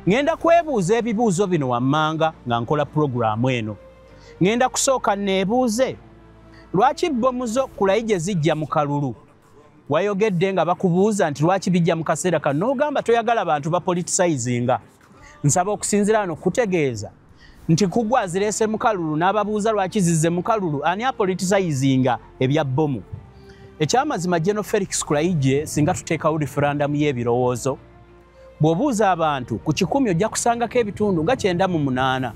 ngenda kwebuuza ebibuuzo bino wammanga nga nkola programu eno. Ngenda kusooka neebuuze lwaki bbomu zo Kulaije zijja mu kalulu? Wayogedde nga bakubuuza nti lwaki bijja mu kaseera kano n'ogamba toyagala bantu bapoliticizinga. Nsaba okusinzira wano kutegeeza nti kugwa azireese mu kalulu n'ababuuza lwaki zizze mu kalulu ani apoliticizinga ebya bbomu. Ekyamazima General Felix Kulaije singa tuteekawo referendum y'ebirowoozo bw'obuuza abantu ku 100 ojja kusangako ebitundu nga 98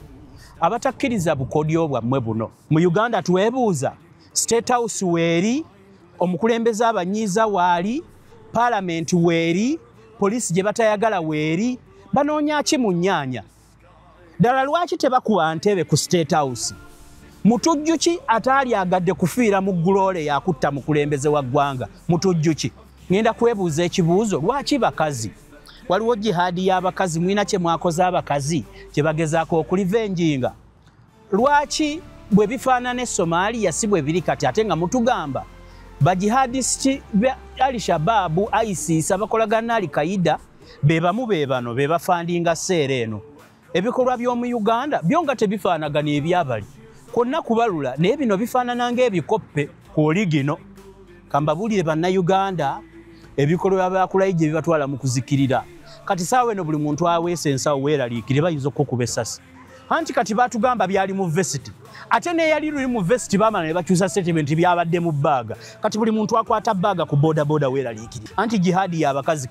abatakkiriza bukodyo bwammwe buno. Mu Uganda twebuuza State House weeri, omukulembeze abanyiiza waali, Parliament weeri, poliisi gye batayagala weeri, banoonya ki mu nnyaanya? Ddala lwaki tebakuwa ntebe ku State House? Mutujju ki ataali agadde kufiira mu gguloole yakutta mukulembeze wa ggwanga? Mutujju ki? Ngenda kwebuuza ekibuuzo lwaki bakazi? Waliwo jihadi y'abakazi, mwina kye mwakoze abakazi kye bagezaako okulivenjinga? Lwaki bwe bifaanana Somalia si bwe biri kati ate nga mutugamba bajihadisiti Al-Shabaab, ISIS abakolagana Al-Qaeda bebamu bebano bebafandinga seera eno. Ebikolwa by'omu Uganda byo nga tebifaanagana ebyabali konna kubalula naye bino bifaanana ng'ebikoppe ku oligino. Kambabuulire bannayuganda ebikolwa bya Kulaije bibatwala mu kuzikirira. Kati saawa eno buli muntu aweese ensawo weeraliikire bayinza okukuba essasi. Anti kati batugamba byali mu vesiti. Ate ne yali luli mu vesiti bamala ne bakyusa statement byabadde mu baaga. Kati buli muntu akwata baaga ku boda boda weeraliikire. Anti jihadi y'abakazi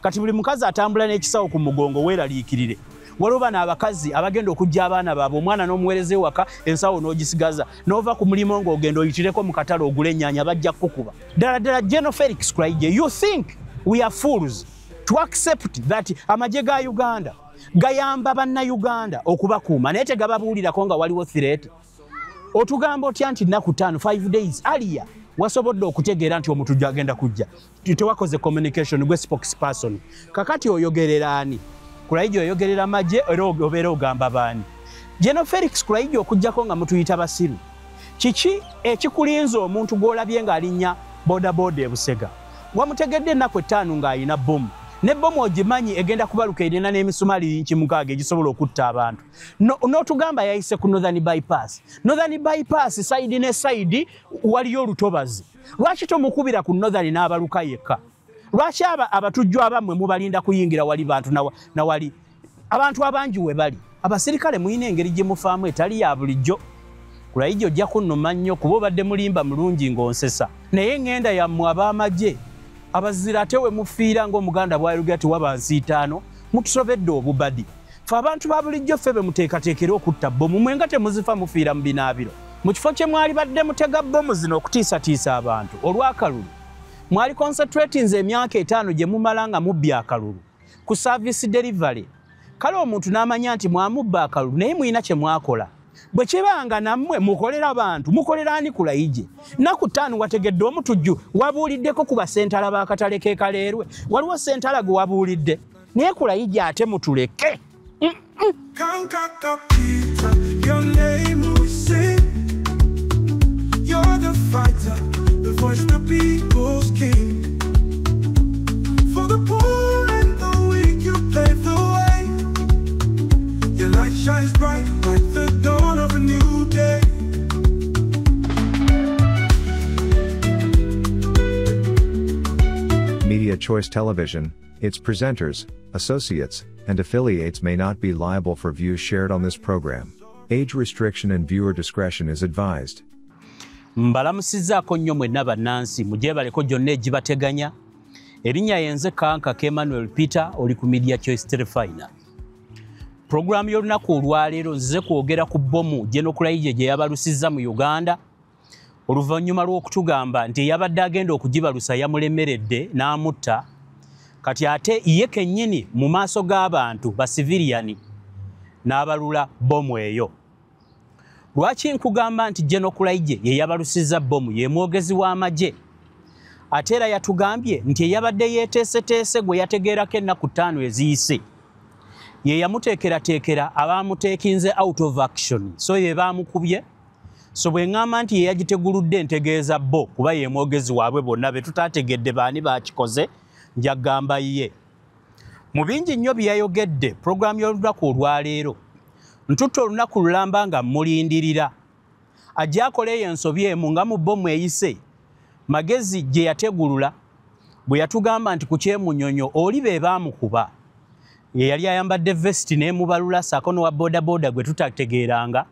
kati buli mukazi atambula n'ekisawo ku mugongo weeraliikirire. Waliwo bano abakazi abagenda okujja abaana baabwe, omwana n'omuweereza ewaka ensawo n'ogisigaza n'ova ku mulimu ng'ogenda oyitireko mu katale ogula ennyanja bajja kukuba. Ddala General Felix Kulaije, you think we are fools to accept that amagye ga Uganda gayamba bannayuganda okubakuuma naye tegababuulirako nga waliwo threat? Otugamba otya nti nnaku 5 days earlier wasobodde okutegeera nti omutujju agenda kujja? Tewakoze communication gwe spokesperson. Kakati oyogerera ani? Kulaije oyogerera magye era obeera ogamba baani? General Felix Kulaije okujjako nga mutuyita basiru. Kiki ekikulinza omuntu gw'olabye ng'alinnya bodaboda e Busega? Wamutegedde ennaku 5 ng'alina bbomu. Ne bbomu ogimanyi egenda kubaluka erina n'emisumaali 6 egisobola okutta abantu. N'otugamba yayise ku Northern Bypass. Northern Bypass side ne side waliyo olutobazi. Lwaki tomukubira ku Northern n'abaluka yekka? Lwaki abatujju abammwe mubalinda kuyingira wali bantu na wali abantu abangi we bali? Abasirikale muyina engeri gye mufaamu etali ya bulijjo. Kulaije ojja kunnuma nnyo kuba obadde mulimba mulungi ng'onsesa. Naye ngenda yammwe ab'amagye abazira ate we mufiira ng'Omuganda bw'ayogera ti waba nsiitaano mutusobedde obubadi. Ffe abantu ba bulijjo ffe be muteekateekera okutta bbomu mwenga temuzifa mufiira mu binaabiro. Mu kifo kye mwali badde mutega bbomu zino okutiisatiisa abantu olw'akalulu. Mwali concentrating emyaka 5 gye mumala nga mubbya akalulu ku service delivery. Kale omuntu n'amanya nti mwamubba akalulu naye muyina kye mwakola. Bwe kibanga nammwe mukolera abantu mukolera ani Kulaije? Nnaku 5 wategedde omutujju wabuuliddeko ku basentala b'akatale k'Ekaleerwe. Waliwo sentala gwe wabuulidde naye Kulaije ate mutuleke. You're the fighter, the voice of the people's king. For the poor and the weak, you pave the way. Your light shines bright like the dawn of a new day. Media Choice Television, its presenters, associates, and affiliates may not be liable for views shared on this program. Age restriction and viewer discretion is advised. Mbalamusizaako nnyo mwenna bannansi mugyebaleko gyonna egibateganya. Erinnya yenze Kanka Emmanuel Peter oli ku Media Choice Telefina. Programu y'olunaku olwaleero nzize kwogera ku bbomu General Kulaije gye yabalusizza mu Uganda. Oluvannyuma lw'okutugamba nti eyabadde agenda okugibalusa yamulemeredde n'amutta. Kati ate ye kennyini mu maaso g'abantu ba civilian n'abalula bbomu eyo. Lwaki nkugamba nti General Kulaije ye yabalusizza bbomu ye mwogezi w'amagye? Ate era yatugambye nti eyabadde yeeteeseteese gwe yategeerako ennaku 5 eziyise ye yamuteekerateekera abaamuteekinze out of action. So ye baamukubye. So bwe ŋŋamba nti ye yagiteguludde ntegeeza bo kuba ye mwogezi waabwe bonna be tutaategedde baani baakikoze njagamba ye. mu bingi nnyo byayogedde pulogulaamu y'olunaku olwaleero ntutte olunaku lulamba nga mulindirira ajja akoleeyo ensobi emu nga mu bbomu eyise magezi gye yategulula bwe yatugamba nti ku kyemunyonyo oli be baamukuba yali ayambadde vesiti n'emubalula saako n'owa boodabooda gwe tutategeeranga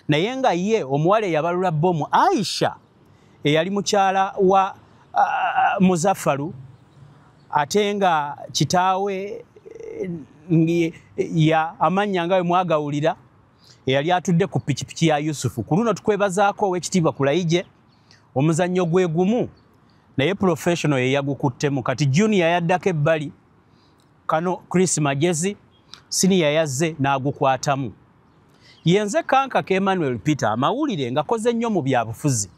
naye nga ye omuwala eyabalula bbomu Aisha eyali mukyala wa Muzaffaru ate nga kitaawe ya amannya nga we mwagawulira eyali atudde ku pikipiki ya Yusufu. Ku luno tukwebazaako ow'ekitiibwa Kulaije omuzannyo gwe gumu naye professional ye yagukuttemu kati junior yaddako ebbali kano Chris Magezi senior yazze n'agukwatamu. Yenze Kankaka Emmanuel Peter amawulire ngakoze nnyo mu byabufuzi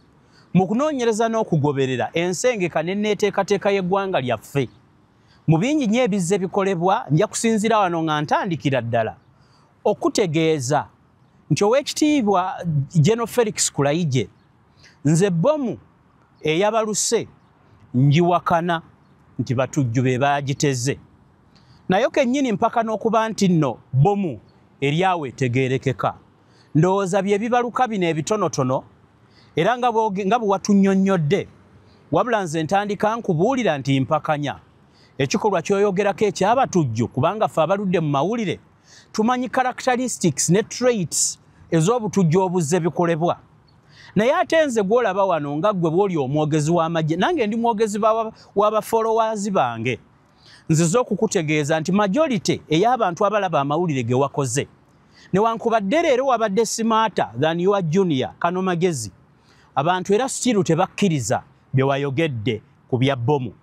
mu kunoonyereza n'okugoberera ensengeka n'enneeteekateeka y'eggwanga lyaffe. Mu bingi nnyo ebizze bikolebwa nja kusinzira wano nga ntandikira ddala okutegeeza nti ow'ekitiibwa General Felix Kulaije nze bbomu eyabaluse njiwakana nti batujju be baagiteze nayo kennyini mpaka n'okuba nti nno bbomu eryawe etegeerekeka ndowooza bye bibaluka bino ebitonotono era nga bwe watunnyonnyodde wabula nze ntandika nkubuulira nti mpakanya ekikolwa kyoyogerako ekyabatujju kubanga ffe abaludde mu mawulire tumanyi characteristics ne traits ez'obutujju obuzze bikolebwa naye ate nze gw'olaba wano nga ggwe bw'oli omwogezi w'amagye nange ndi mwogezi w'abafollowers bange nzize okukutegeeza nti majority ey'abantu abalaba amawulire ge wakoze newankubadde leero wabadde smarter than your junior Kano Magezi abantu era still tebakkiriza bye wayogedde ku bya bbomu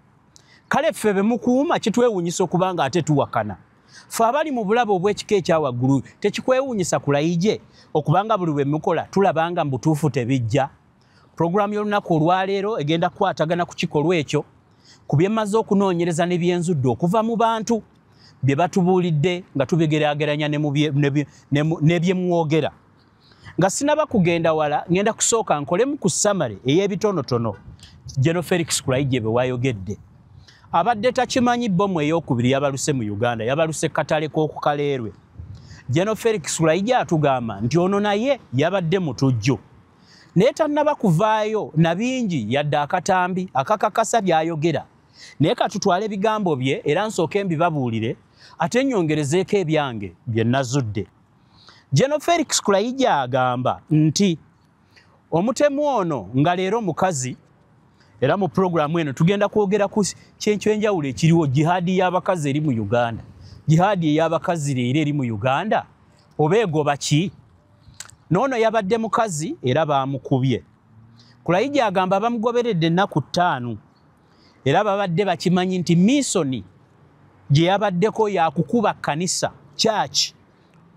kale ffe be mukuuma kitwewuunyisa okubanga ate tuwakana ffe abali mu bulabe obw'ekika ekyawaggulu tekikwewuunyisa Kulaije okubanga buli bwe mukola tulabanga mu butuufu tebijja. Pulogulaamu y'olunaku olwaleero egenda kukwatagana ku kikolwa ekyo ku bye mmaze okunoonyereza ne byenzudde okuva mu bantu bye batubuulidde nga tubigeraageranya ne bye mwogera. Nga sinaba kugenda wala ngenda kusooka nkolemu ku summary ey'ebitonotono General Felix Kulaije bwe wayogedde. Abadde takimanyi bbomu ey'okubiri yabaluse mu Uganda yabaluse katale k'oku Kaleerwe. General Felix Kulaije atugamba nti ono naye yabadde mutujju naye tannaba kuvaayo na bingi yadde akatambi akakakasa by'ayogera naye katutwale ebigambo bye era nsooke mbibabuulire ate nnyongerezeeko ebyange bye nazudde. General Felix Kulaije agamba nti omutemu ono nga leero mukazi era mu pulogulaamu eno tugenda kwogera ku kyenkyo enjawulo ekiriwo jihadi y'abakazi eri mu Uganda. Jihadi ey'abakazi leero eri mu Uganda oba egoba ki? N'ono yabadde mukazi era baamukubye. Kulaije agamba bamugoberedde ennaku 5 era babadde bakimanyi nti misoni gye yabaddeko yakukuba kanisa church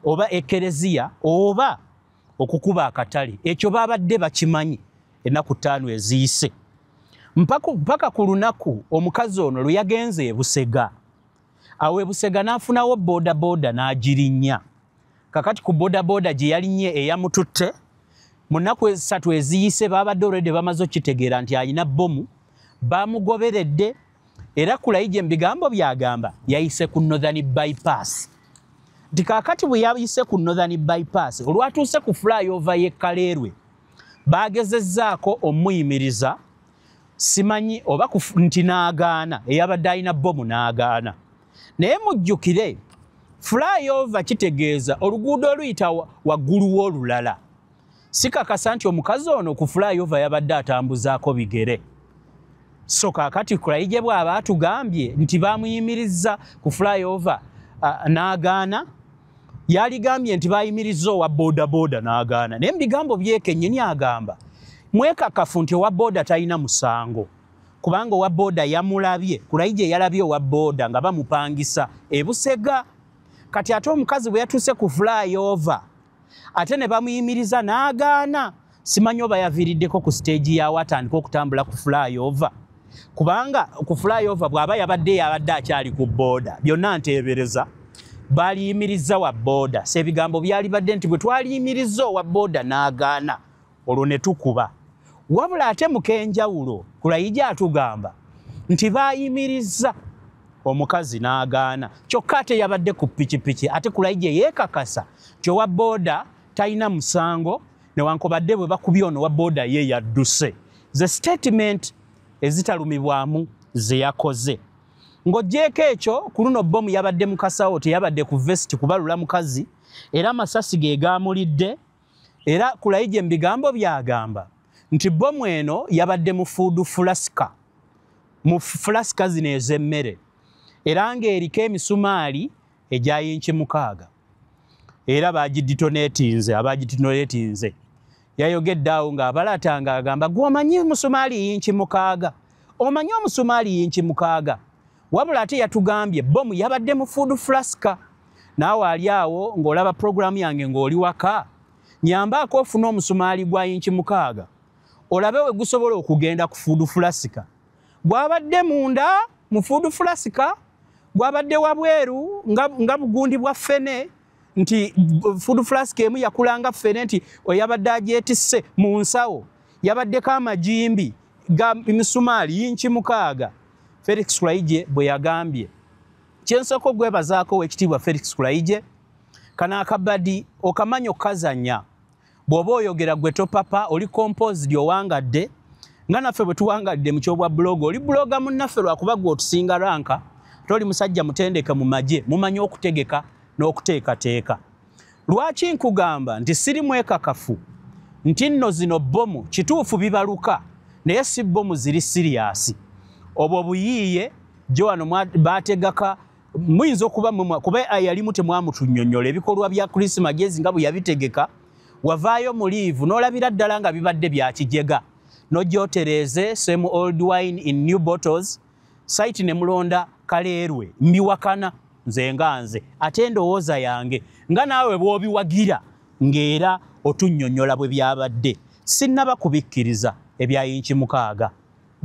oba ekereziya oba okukuba akatale ekyo babadde bakimanyi ennaku 5 eziyise mpaka ku lunaku omukazi ono lwe yagenze e Busega awe Busega n'afunawo boodabooda n'agirinnya kakati ku boodabooda gye yalinnye eyamututte mu nnaku 3 eziyise babadde olwedde bamaze okitegeera nti alina bbomu bamugoberedde era Kulaije mu bigambo byagamba yayise ku Northern bypass. Nti kakati bwe yayise ku Northern bypass olwatuuse ku flyover y'e Kaleerwe bagezezzaako omuyimiriza simanyi oba nti n'agaana eyabadde alina bbomu n'agaana naye mujjukire flyover kitegeeza oluguudo oluyita waggulu w'olulala sikakasa nti omukazi ono ku flyover yabadde atambuzaako bigere so kakati Kulaije bw'aba atugambye nti bamuyimirizza ku flyover n'agaana yaligambye nti bayimirizza owa boodabooda n'agaana naye mu bigambo byekennyini agamba mwekakafu nti owa booda talina musango kubanga owa booda yamulabye Kulaije yalabye owa booda nga bamupangisa e Busega kati ate omukazi bwe yatuuse ku flyover ate ne bamuyimiriza n'agaana simanyi oba yaviiriddeko ku stage yawe atandika okutambula ku flyover kubanga ku flyover bw'aba yabadde akyali ku booda byonna nteebereza baliyimiriza wa booda sebigambo byali badde nti bwe twaliyimiriza owa booda n'agaana olwo ne tukuba wabula ate mukenjawulo Kulaije atugamba nti bayimiriza omukazi n'agaana kyokka ate yabadde ku pikipiki ate Kulaije yeekakasa nti owa booda talina musango newankubadde bwe bakubye ono wa booda ye yadduse ze statement ezitalumibwamu ze yakoze ng'oggyeko ekyo ku luno bbomu yabadde mu kasawo teyabadde ku vest kubalula mukazi era amasasi ge gaamulidde era Kulaije mu bigambo byagamba nti bbomu eno yabadde mu food flaska mu flaska zino ez'emmere era ng'eriko emisumaali egya yinki 6 era abagiditonetinze yayogedde awo ng'abalatanga agamba gw'omanyi musumaali yinki 6 omanyi omusumaali yinki 6 wabula ate yatugambye bbomu yabadde mu food flaska naawe ali awo ng'olaba programu yange ng'oli waka nyambaako ofuna omusumaali gwa yinki 6 olabe we gusobola okugenda ku food flaska gwabadde munda mu food flaska gwabadde wabweru nga bugundi bwa ffene nti food flask emu yakulanga ffene nti oyabadde agyetisse mu nsawo yabaddeko amajimbi ga misumaali yinki 6 Felix Kulaije bwe yagambye kyensoko gwebazaako w'ekitiibwa Felix Kulaije kana akabadi okamanyo kazanya bw'oba oyogera gwe topapa oli composed owangadde nga naffe bwe tuwangadde mu kyobwa blog oli bloga munnaffe lwakuba gwe otusinga ranka toli musajja mutendeke mu magye mumanyi okutegeka n'okuteekateeka lwaki nkugamba nti siri mwekakafu nti nno zino bbomu kituufu bibaluka naye si bbomu ziri siriyasi obwo buyiiye gye wano baategaka muyinza okuba kuba yalimu temwamutunnyonnyola ebikolwa bya Christmas Magezi nga bwe yabitegeka wavaayo mu liivu n'olabira ddala nga bibadde bya kijega n'ogyotereze same old wine in new bottles site ne mulonda Kaleerwe mbiwakana nze nganze ate endowooza yange nga naawe bw'obiwagira ng'era otunnyonnyola bwe byabadde sinnaba kubikkiriza ebya yinki 6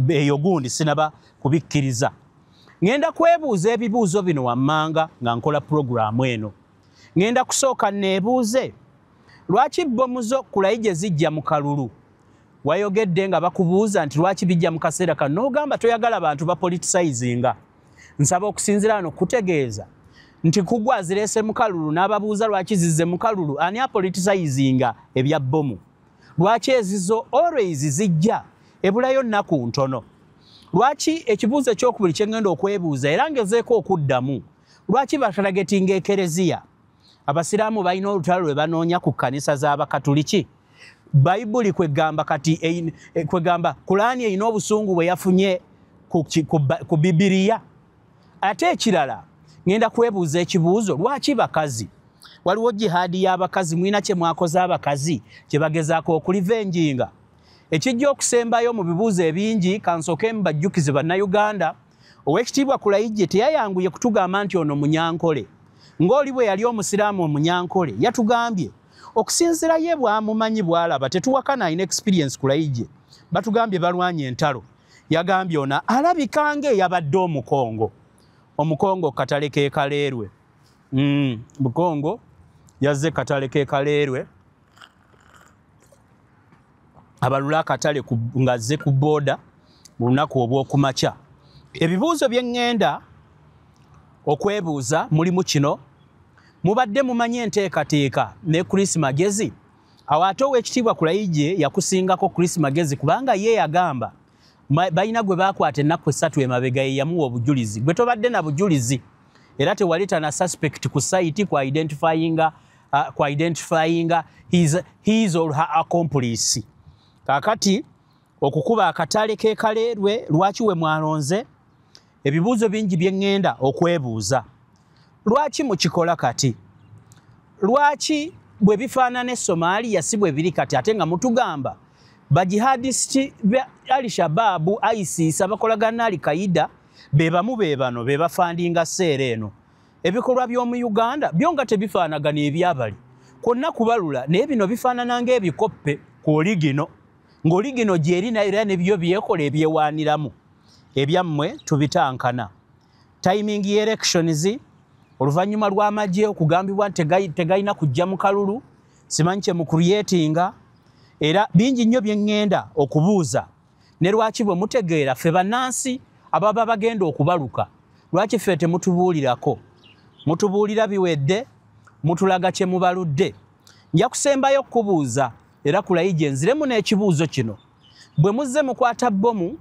eyo gundi sinaba kubikkiriza ngenda kwebuuza ebibuuzo bino wammanga nga nkola programu eno ngenda kusooka neebuuze lwaki bbomu zo Kulaije zijja mu kalulu wayogedde nga bakubuuza nti lwaki bijja mu kaseera kano n'ogamba toyagala bantu bapoliticizinga nsaba okusinzira wano kutegeeza nti kugwa zireese mu kalulu n'ababuuza lwaki zizze mu kalulu ani apoliticizinga ebya bbomu lwaki ezizo always zijja ebulayo nnaku ntono lwaki ekibuuzo ekyokubiri kye ngenda okwebuuza era ngezeeko okuddamu lwaki bataragetinga ekereziya abasiraamu balina olutalo lwe banoonya ku kkanisa z'abakatuliki bayibuli kwegamba kati kwegamba Kulaani erina obusungu bwe yafunye ku Bibiliya ate ekirala ngenda kwebuuza ekibuuzo lwaki bakazi waliwo jihadi y'abakazi mwina kye mwakoze abakazi kye bagezaako okulivenjinga ekijja okusembayo mu bibuuzo ebingi kansooke mbajjukize bannayuganda ow'ekitiibwa Kulaije teyayanguye kutugamba nti ono munyankole ng'oli bwe yali omusiraamu omunyankole yatugambye okusinzira ye bwamumanyi bwalaba tetuwakana alina experience Kulaije batugambye balwanye entalo yagambye ono alabika ng'eyabadde omukongo katale ke Kaleerwe Bukongo yazze katale ke Kaleerwe abalula akatale ngazze ku booda mu lunaku obw'okumakya ebibuuzo bye ŋŋenda okwebuuza mulimu kino mubadde mumanyi enteekateeka ne Christmas Magezi awo ate ow'ekitiibwa Kulaije yakusingako Christmas Magezi kubanga ye yagamba balina gwe baakwata ennaku 3 emabega ye yamuwa obujulizi gwe tobadde na bujulizi era tewalita na suspect ku site ku identifying his or her accomplice kakati okukuba akatale ke Kaleerwe lwaki we mwalonze ebibuuzo bingi bye ŋŋenda okwebuuza lwaki mukikola kati lwaki bwe bifaanana Somalia si bwe biri kati ate nga mutugamba bajihadisiti Al-Shabaab ISIS abakolagana Al-Qaeda bebamu bebano bebafandinga seera eno ebikolwa by'omu Uganda byonga tebifaanagana ebyabali kwonna kubalula naye bino bifaanana ng'ebikoppe ku oligino ng'oligino gyeri nayo nebyo byekola ebyewaaniramu ebyammwe tubitankana timing elections oluvannyuma lw'amagye okugambibwa tegayina kujja mu kalulu simanyi kye mu creatinga era bingi nnyo bye ŋŋenda okubuuza ne lwaki bwe mutegeera ffe bannansi ababa bagenda okubaluka lwaki ffe temutubuulirako mutubuulira biwedde mutulaga kye mubaludde nja kusembayo kubuuza era kulayije nziremu n'ekibuuzo kino bwe muzze mukwata bbomu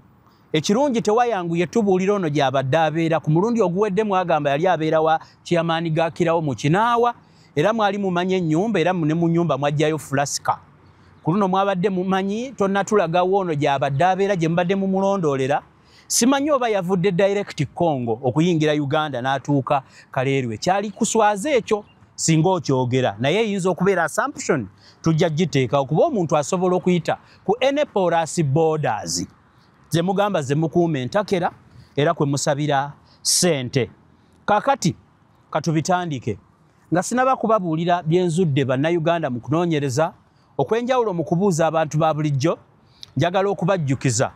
ekirungi tewayanguye tubuulira ono gy'abadde abeera ku mulundi oguwedde mwagamba yali abeera wa kiyamaani gakirawo mu Kinaawa era mwali mumanye ennyumba era ne mu nnyumba mwajjayo fulasika ku luno mwabadde mumanyi tonnatulagawo ono gy'abadde abeera gye mubadde mumulondoolera simanyi oba yavudde direct Congo okuyingira Uganda n'atuuka Kaleerwe kyali kuswaza ekyo singa okyogera naye eyinza okubeera assumption tujja giteeka okuba omuntu asobola okuyita ku NPORAS borders ze mugamba ze mukuuma entakera era kwe musabira ssente kakati katubitandike nga sinaba kubabuulira byenzudde bannayuganda mu kunoonyereza okwenjawulo mu kubuuza abantu ba bulijjo njagala okubajjukiza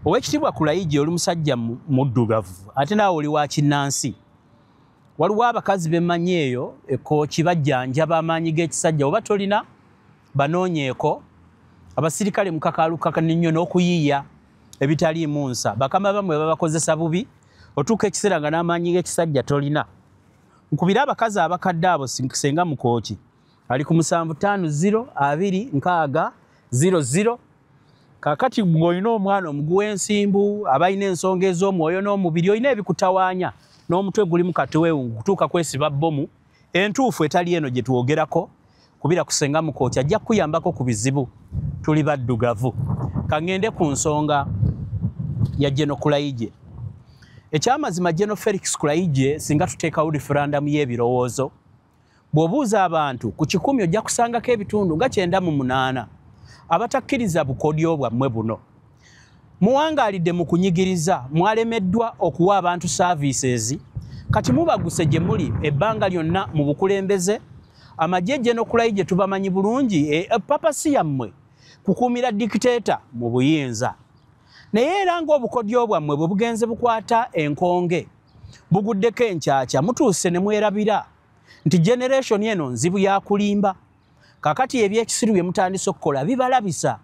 Oweekitiibwa Kulayije oli musajja muddugavu ate naawe oli wa kinnansi waliwo abakazi bemmanyi eyo ekooki bajjanjaba amaanyi g'ekisajja oba tolina banoonyeeko abasirikale mukakaalukaka nnyo n'okuyiiya ebitaliimu nsa bakama bamwe babakozesa bubi otuuka ekiseera nga n'amaanyi g'ekisajja tolina nkubira abakazi abakadde abo senga mukooki ali ku 75026000 kakati ng'olina omwana omuguwa ensimbu abalina ensonga ez'omwoyo n'omubiri olina ebikutawaanya n'omutwe gulimu katiweewungu kutuuka kwesiba bbomu entuufu etali eno gye twogerako kubira kusenga mukooki ajja kuyambako ku bizibu tuli baddugavu kangende ku nsonga ya General Kulayije ekyamazima General Felix Kulayije singa tuteekawo referendum y'ebirowoozo bw'obuuza abantu ku 100 ojja kusangako ebitundu nga 98 abatakkiriza bukodyo bwammwe buno muwangaalidde mu kunyigiriza mwalemeddwa okuwa abantu services kati mubaguse gye muli ebbanga lyonna mu bukulembeze amagye General Kulayije tubamanyi bulungi papasi yammwe kukuumira dictator mu buyinza naye era ng'obukodyo bwammwe bwe bugenze bukwata enkonge buguddeko enkyakya mutuuse ne mwerabira nti generation eno nzibu ya kulimba kakati ebyekisiru bye mutandise okukola bibalabisa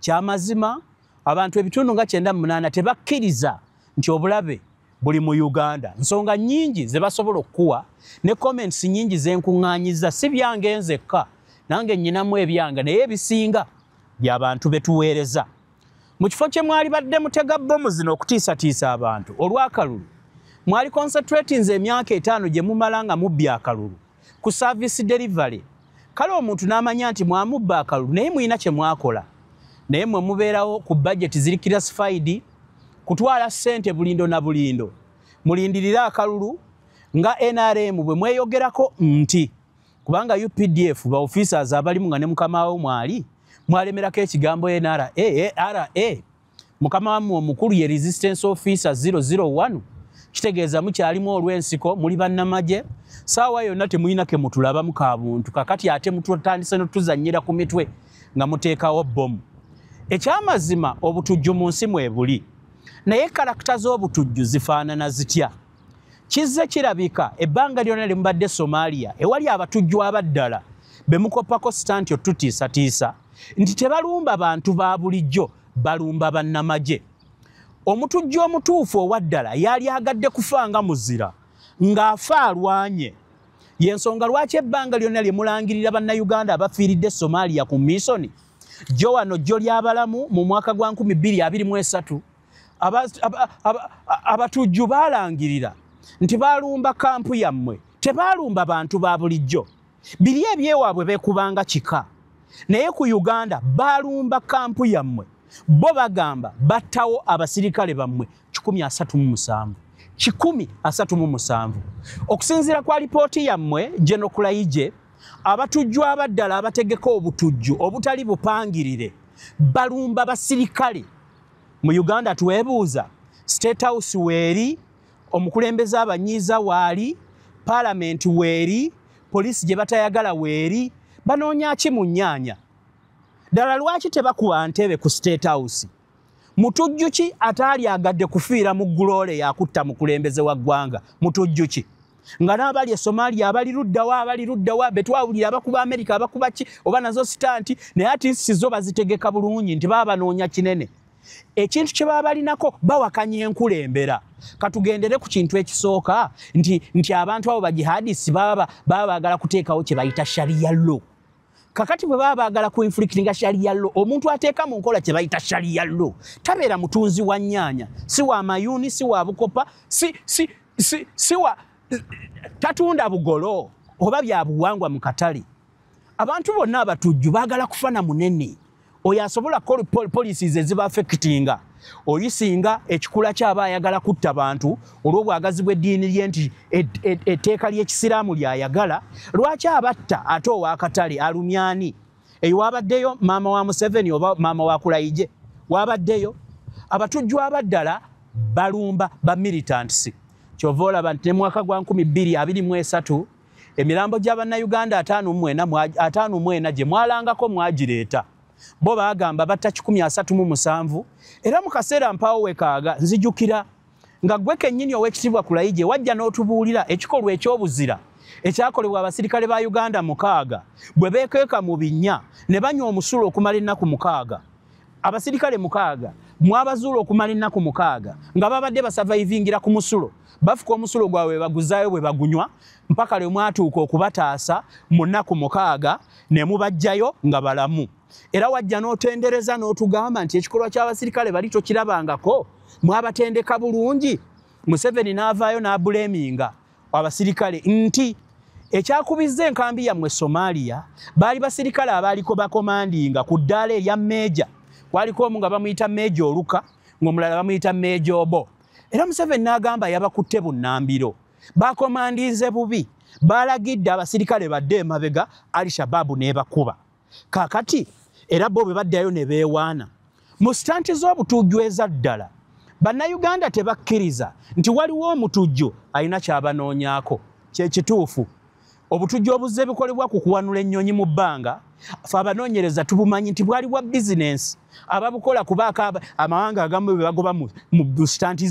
kyamazima abantu ebitundu nga 98 tebakkiriza nti obulabe buli mu Uganda nsonga nnyingi ze basobola okuwa ne comments nnyingi zenkuŋŋaanyiza si byange nzekka nange nnyinamu ebyanga naye ebisinga by'abantu betuweereza mu kifo kye mwali badde mutega bbomu zino okutiisatiisa abantu olw'akalulu mwali concentrating emyaka 5 gye mumala nga mubbya akalulu ku service delivery kale omuntu n'amanya nti mwamubba akalulu naye mulina kye mwakola naye mwe mubeerawo ku budget ziri classified kutwala ssente bulindo na bulindo mulindirira akalulu nga NRM bwe mweyogerako nti kubanga UPDF ba officers abalimu nga ne mukama wawo mwali mwalemerako ekigambo NRA mukama wammwe omukulu ye resistance officer 001 kitegeeza mukyalimu olw'ensiko muli bannamagye saawa yonna temulinake mutulaba mukabuntu kakati ate mututandise notuzannyira ku mitwe nga muteekawo bbomu ekyamazima obutujju mu nsi mwebuli naye karakita z'obutujju zifaanana zitya kizze kirabika ebbanga lyonna lye mubadde Somalia ewali abatujju abaddala be mukopako stanti otutiisatiisa nti tebalumba bantu ba bulijjo balumba bannamagye omutujju omutuufu owaddala yali agadde kufanga muzira ng'afa alwanye yensonga lwaki ebbanga lyonna lye mulangirira bannayuganda abafiiridde Somalia ku misoni jo wano jo lyabalamu mu mwaka gwa 2023 abatujju balangirira nti balumba kampu yammwe tebalumba bantu ba bulijjo biri ebyewaabwe bekubanga kika naye ku Uganda balumba kampu yammwe bo bagamba battawo abasirikale bammwe 137 okusinziira kwa lipooti yammwe General Kulayije abatujju abaddala abategeka obutujju obutali bupangirire balumba basirikale mu Uganda twebuuza State House weeri omukulembeze abanyiiza waali Parliament weeri poliisi gye batayagala weeri banoonya ki mu nnyanja ddala lwaki tebakuwa ntebe ku State House mutujju ki ataali agadde kufiira mu gguloole yakutta mukulembeze wa ggwanga mutujju ki nga n'abali e Somalia abali luddawa betwawulira abakuba America abakuba ki oba nazo sitanti naye ati sizo bazitegeka bulungi nti baba banoonya kinene ekintu kye baba balinako bawakanya enkulembera. Katugendere ku kintu ekisooka nti abantu abo bajihadisi baba baagala kuteekawo kye bayita sharia law. Kakati bwe baba baagala ku inflictinga sharia law, omuntu ateeka mu nkola kye bayita sharia law tabeera mutunzi wa nnyaanya, si wa mayuni, si wa bukopa, si wa tatunda bugolo oba bya buwangwa mu katale. Abantu bonna abatujju baagala kufana munene. Oyo asobola policies eziba affectinga oyisinga ekikula kyaba ayagala kutta abantu olw'obwagazi bw'eddiini lye nti etteeka ly'ekisiraamu lyayagala. Lwaki abatta ate ow'akatale alumyani? Eyo wabaddeyo maama wa Museveni oba maama wa Kulaije? Wabaddeyo? Abatujju abaddala balumba ba militants. Kyova olaba nti ne mwaka gwa 2023 emirambo gy'Abannayuganda 54 gye mwalangako mwagireeta. Bo bagamba batta 137 era mu kaseera mpaawo wekaaga nzijukira nga gwe kennyini ow'ekitiibwa Kulaije wajja n'otubuulira ekikolwa eky'obuzira ekyakolebwa abasirikale ba Uganda 6 bwe beekeeka mu binnya ne banywa omusulo okumala ennaku 6. Abasirikale 6 mwabazuula okumala ennaku 6 nga babadde basavayivingira ku musulo, bafuka omusulo gwabwe baguzaayo bwe bagunywa mpaka lwe mwatuuka okubataasa mu nnaku 6 ne mubajjayo nga balamu. Era wajja n'otendereza n'otugamba nti ekikolwa ky'abasirikale bali tokirabangako, mwabatendeka bulungi. Museveni n'avaayo n'abuleminga abasirikale nti ekyakubizza enkambi yammwe Somalia baali basirikale abaaliko bakomandinga ku ddaala erya Meja. Waliko omu nga bamuyita Meja Oluka, ng'omulala bamuyita Meja Obo. Era Museveni n'agamba yabakutte bunnambiro, bakomandinze bubi, balagidde abasirikale badde emabega, Al-Shabaab n'ebakuba. Kakati era bo bwe baddayo ne beewaana mu sitanti z'obutujju ezaddala. Bannayuganda tebakkiriza nti waliwo omutujju alina ky'abanoonyaako. Kye kituufu. Obutujju obuzze bikolebwa ku kuwanula ennyonyi mu bbanga, fe abanoonyereza tubumanyi nti bwali bwa bizinensi ababukola kubaaka amawanga agamu bwe bagoba mu sitanti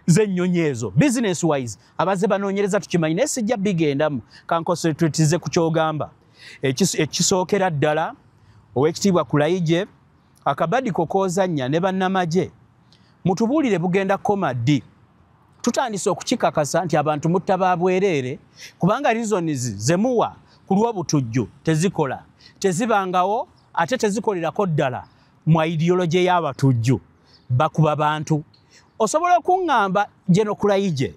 z'ennyonyi ezo. Business wise abazze banoonyereza tukimanyi naye sijja bigendamu kankonsentratize ku kyogamba. Ekisookera ddala ow'ekitiibwa Kulaije akabadi kokoozannya ne bannamagye mutubuulire bugenda koma ddi. Tutandise okukikakasa nti abantu mutta ba bwereere kubanga reasons zemuwa ku lw'obutujju tezikola, tezibangawo ate tezikolerako ddala mu ideology y'abatujju, bakuba bantu. Osobola okuŋŋamba General Kulaije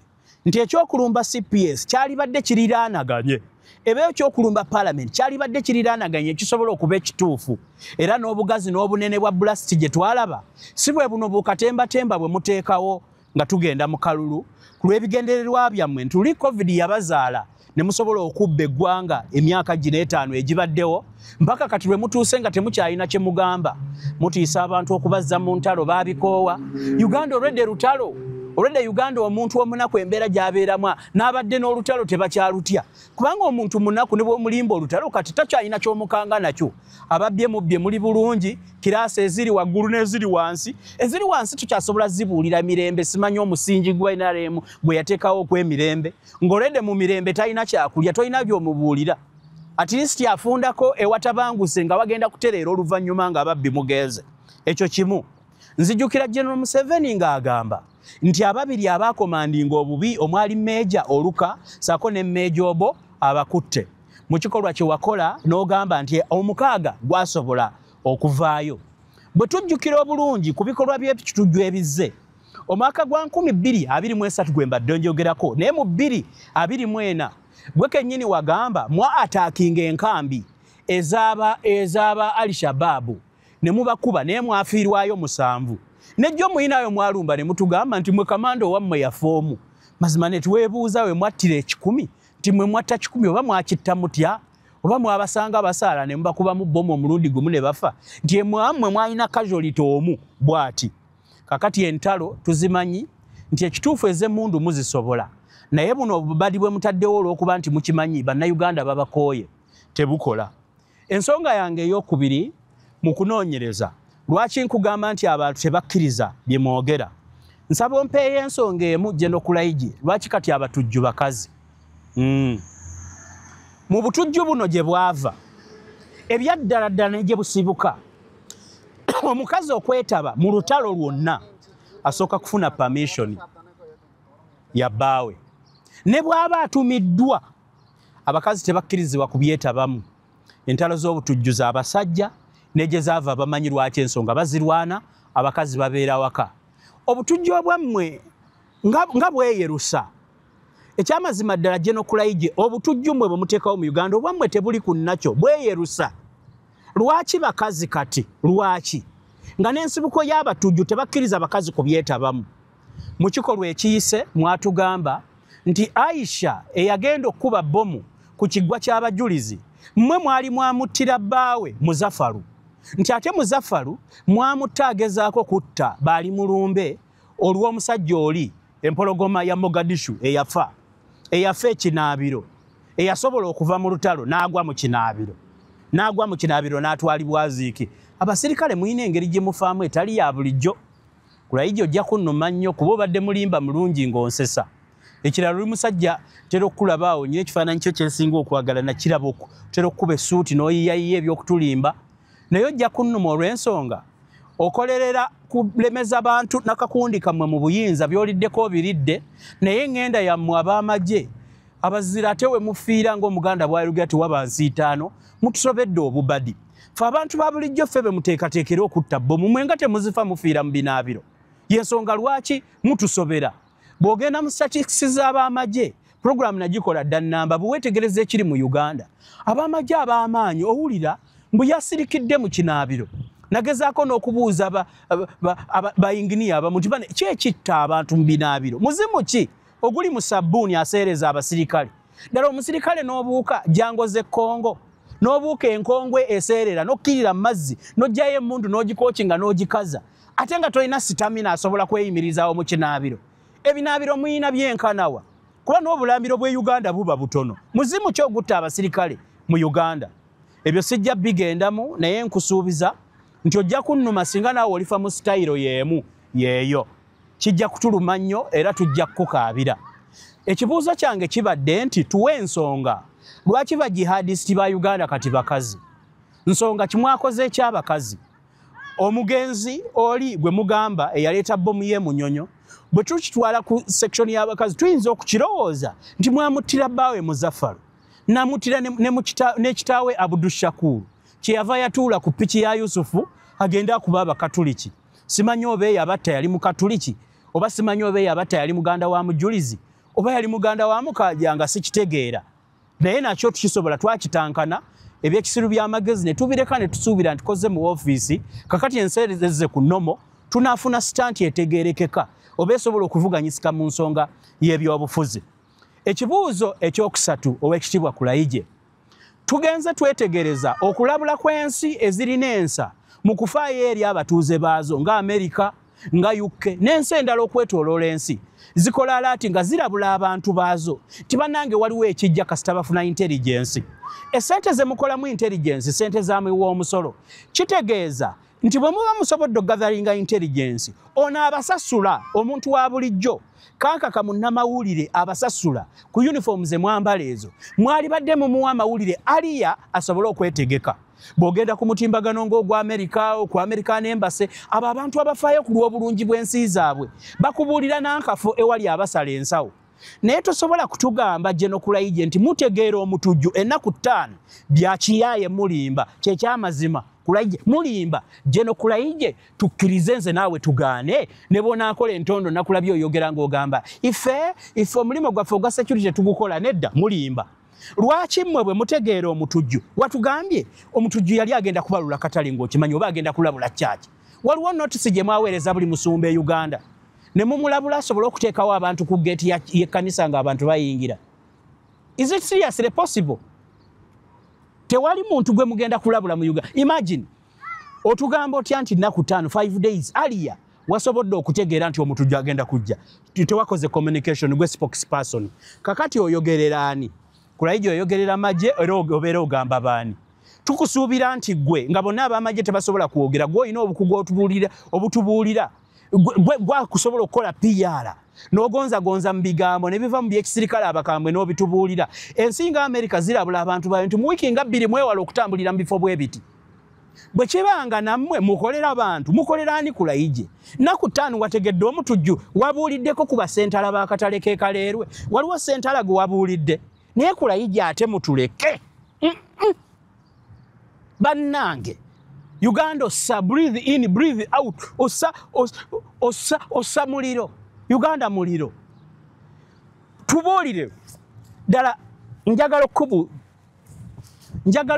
nti ekyokulumba CPS kyali badde kiriraanaganye, ebeeyo ekyokulumba Parliament kyali badde kiriraanaganye ekisobola okuba ekituufu. Era n'obugazi n'obunene bwa blast gye twalaba si bwe buno bukatembatemba bwe muteekawo nga tugenda mu kalulu ku lw'ebigendererwa byammwe. Ntuli COVID yabazaala ne musobola okubba eggwanga emyaka gino 5 egibaddewo mpaka kati lwe mutuuse nga temukyalina kye mugamba. Mutiisa abantu okubazza mu ntalo baabikoowa. Uganda olwedde lutalo. Olwedde Uganda omuntu omunaku embeera gy'abeeramu n'abadde n'olutalo tebakyalutya. Kubanga omuntu munaku ne bw'omulimba olutalo kati takyalina ky'omukanga nakyo. Ababbye mubbye muli bulungi, kiraasi eziri waggulu n'eziri wansi. Eziri wansi tukyasobola zibuulira mirembe, simanyi omusingi gwa NRM gwe yateekawo okw'emirembe. Ng'olwedde mu mirembe talina kyakulya, tolina by'omubuulira. At least afundako ewatabanguse nga bagenda kutereera oluvannyuma nga ababbi mugenze. Ekyo kimu. Nzijukira General Museveni ng'agamba nti ababiri abakomandinga obubi omwali Meja Oluka sako ne Meja Obo abakutte. Mu kikolwa kye wakola n'ogamba nti omukaaga gwasobola okuvaayo. Bwe tujjukira obulungi ku bikolwa by'ekitujju ebizze, omwaka gwa 2023 gwe mbadde njogerako, naye mu 2024 gwe kennyini wagamba mwa attackinga enkambi ezaaba Al-Shabaab ne mubakuba naye mwafiirwayo 7. Nejjo muyinayo mwalumba ne mutugamba nti mwe kamanda wammwe yafoomu. Mazima ne tuweebuuza we mwattira 10 nti mwe mwatta 10 oba mwakitta mutya oba mwabasanga abasaala ne mubakuba mu bbomu omulundi gumu ne bafa nti mwammwe mwalina casualty omu bw'ati. Kakati entalo tuzimanyi nti ekituufu ez'emmundu muzisobola, naye buno obubadi bwe mutaddewo olw'okuba nti mukimanyi bannayuganda babakooye tebukola. Ensonga yange ey'okubiri mu kunoonyereza lwaki nkugamba nti abantu tebakkiriza bye mwogera. Nsaba ompeeyo ensonga emu General Kulaije, lwaki kati abatujju bakazi? Mu butujju buno gye bwava ebyaddala ddala ne gye busibuka omukazi okwetaba mu lutalo lwonna asooka kufuna permission ya bbaawe. Ne bw'aba atumiddwa abakazi tebakkirizibwa kubyetabamu. Entalo z'obutujjuza abasajja neje zaava bamanyi lwaki ensonga bazirwana, abakazi babeera waka. Obutujju bwammwe nga bweyerusa. Ekyamazima ddala General Kulaije, obutujju mmwe bwe muteekawo mu Uganda obwammwe tebuli ku nnakyo, bweyerusa. Lwaki bakazi kati? Lwaki? Nga n'ensibuko y'abatujju tebakkiriza bakazi kubyetabamu. Mu kikolwa ekiyise mwatugamba nti Aisha eyagenda okuba bomu ku kiggwa ky'abajulizi, mmwe mwali mwamuttira bbaawe Muzaffaru. Nti ate Muzaffaru mwamutta agezaako kutta baali mulumbe olw'omusajja oli empologoma ya Mogadishu eyafa ekinaabiro, eyasobola okuva mu lutalo n'agwa mu kinaabiro n'atwalibwa Aziiki. Abasirikale muyina engeri gye mufaamu etali ya bulijjo. Kulaije ojja kunnuma nnyo kuba obadde mulimba mulungi ng'onsesa. Ekirala oli musajja tera okulabaawo nnyo ekifaananyi kyo kyesinga okwagala na kiraboko. Tera okuba essuuti n'oyiyayiya ebyokutulimba. Naye ojja kunnuma olw'ensonga okolerera kulemeza bantu nakakundi kammwe mu buyinza byoliddeko biridde, naye ngenda yammwe ab'amagye abazira ate we mufiira ng'Omuganda bw'ayogera ti waba nsiitaano, mutusobedde obubadi. Ffe abantu ba bulijjo ffe be muteekateekera okutta bbomu, mwe nga temuzifa mufiira mu binaabiro. Y'ensonga lwaki mutusobera. Bw'ogenda mu statistics z'ab'amagye, program nagikola dda nnamba, bwe weetegereza ekiri mu Uganda, ab'amagye ab'amaanyi owulira mbu yasirikidde mu kinaabiro. Nagezaako n'okubuuza bayinginiya abamu nti bane ki ekitta abantu mu binaabiro? Muzimu ki oguli mu sabbuuni aseereza abasirikale? Ddala omusirikale n'obuuka jangoze Kongo, n'obuuka enkongwe eseerera, n'okkirira mu mazzi, n'oggyayo emmundu n'ogikookinga n'ogikaza, ate nga tolina sitamina asobola kweyimirizaawo mu kinaabiro. Ebinaabiro muyina byenkanawa, kuba n'obulambiro bwe Uganda buba butono. Muzimu ki ogutta abasirikale mu Uganda? Ebyo sijja bigendamu, naye nkusuubiza nti ojja kunnuma singa naawe olifa mu sitayiro y'emu yeeyo. Kijja kutuluma nnyo era tujja kukaabira. Ekibuuzo kyange kibadde nti tuwe ensonga lwaki ba jihadisiti ba Uganda kati bakazi. Nsonga kimwakoze ekyabakazi. Omugenzi oli gwe mugamba eyaleeta bbomu ye Munyonyo, bwe tukitwala ku section y'abakazi tuyinza okukirowooza nti mwamuttira bbaawe Muzaffaru, namuttira ne kitaawe Abdushakur, kyeyava yatuula ku piki ya Yusufu agenda akuba Abakatuliki. Simanyi oba eyabatta yali Mukatuliki, oba simanyi oba eyabatta yali muganda wa mujulizi, oba yali muganda wa Mukaajanga, sikitegeera. Naye nakyo tukisobola twakitankana ebyekisiru by'amagezi ne tubireka ne tusuubira nti koze mu ofiisi, kakati enseerezeze ku nnomo tunaafuna sitanti etegeerekeka oba esobola okuvuganyisika mu nsonga y'ebyobufuzi. Ekibuuzo ekyokusatu Oweekitiibwa Kulaije, tugenze twetegereza okulabula kw'ensi ezirina ensa mu kufaayo eri abatuuze baazo nga Amerika, nga UK n'ensi endala okwetooloola ensi, zikola alaati nga zirabula abantu baazo ti bannange waliwo ekijja kasita bafuna intelligence. Esente ze mukolamu intelligence, sente zaamuwa omusolo, kitegeeza nti bwe muba musobodde okugatheringa intelligence, ono abasasula omuntu wa bulijjo kankaka munnamawulire abasasula ku uniform ze mwambala ezo, mwali badde mumuwa amawulire aliya asobole okwetegeka. Bw'ogenda ku mutimbagano ng'ogwa Amerika, ku American Embassy, abo abantu abafaayo ku lw'obulungi bw'ensi zaabwe bakubuulira n'ankafo ewali abasala ensawo. Naye tosobola kutugamba General Kulaije nti mutegeera omutujju ennaku 5 byakiyaaye mulimba, kyekyamazima. Kulaije mulimba. General Kulaije tukkirize nze naawe tugaane ne bonaakola entondo nakulabye oyogera ng'ogamba ife omulimo gwaffe ogwa security tugukola, nedda mulimba. Lwaki mmwe bwe mutegeera omutujju? Watugambye omutujju yali agenda kubalula katale ng'okimanyi oba agenda kulabula kyaki. Waliwo notisi gye mwaweereza buli musumba e Uganda ne mumulabula asobole okuteekawo abantu ku geeti y'ekkanisa ng'abantu bayingira. Is it seriously possible? Tewali muntu gwe mugenda kulabula mu Uganda. Imagine otugamba otya nti nnaku 5 days aliya wasobodde okutegeera nti omutujju agenda kujja, tewakoze communication gwe spokesperson. Kakati oyogerera ani? Kulaije oyogerera magye era obeera ogamba baani? Tukusuubira nti gwe nga bonna ab'amagye tebasobola kwogera, gwe olina obukugu obutubuulira, gwe kusobola okukola PR n'ogonzagonza mu bigambo ne biva mu by'ekisirikale abakambwe n'obitubuulira. Ensi nga Amerika zirabula abantu bayo nti mu wiiki nga 2 mwewala okutambulira mu bifo bwe biti. bwe kibanga nammwe mukolera abantu mukolera ani kulayije naku 5 wategedde omutujju wabuuliddeko ku basentala b'akatale k'ekaleerwe waliwo sentala gwe wabuulidde naye kulayije ate mutuleke bannange Uganda ossa breathe in breathe out ossa muliro Uganda muliro tubuulire ddala njagala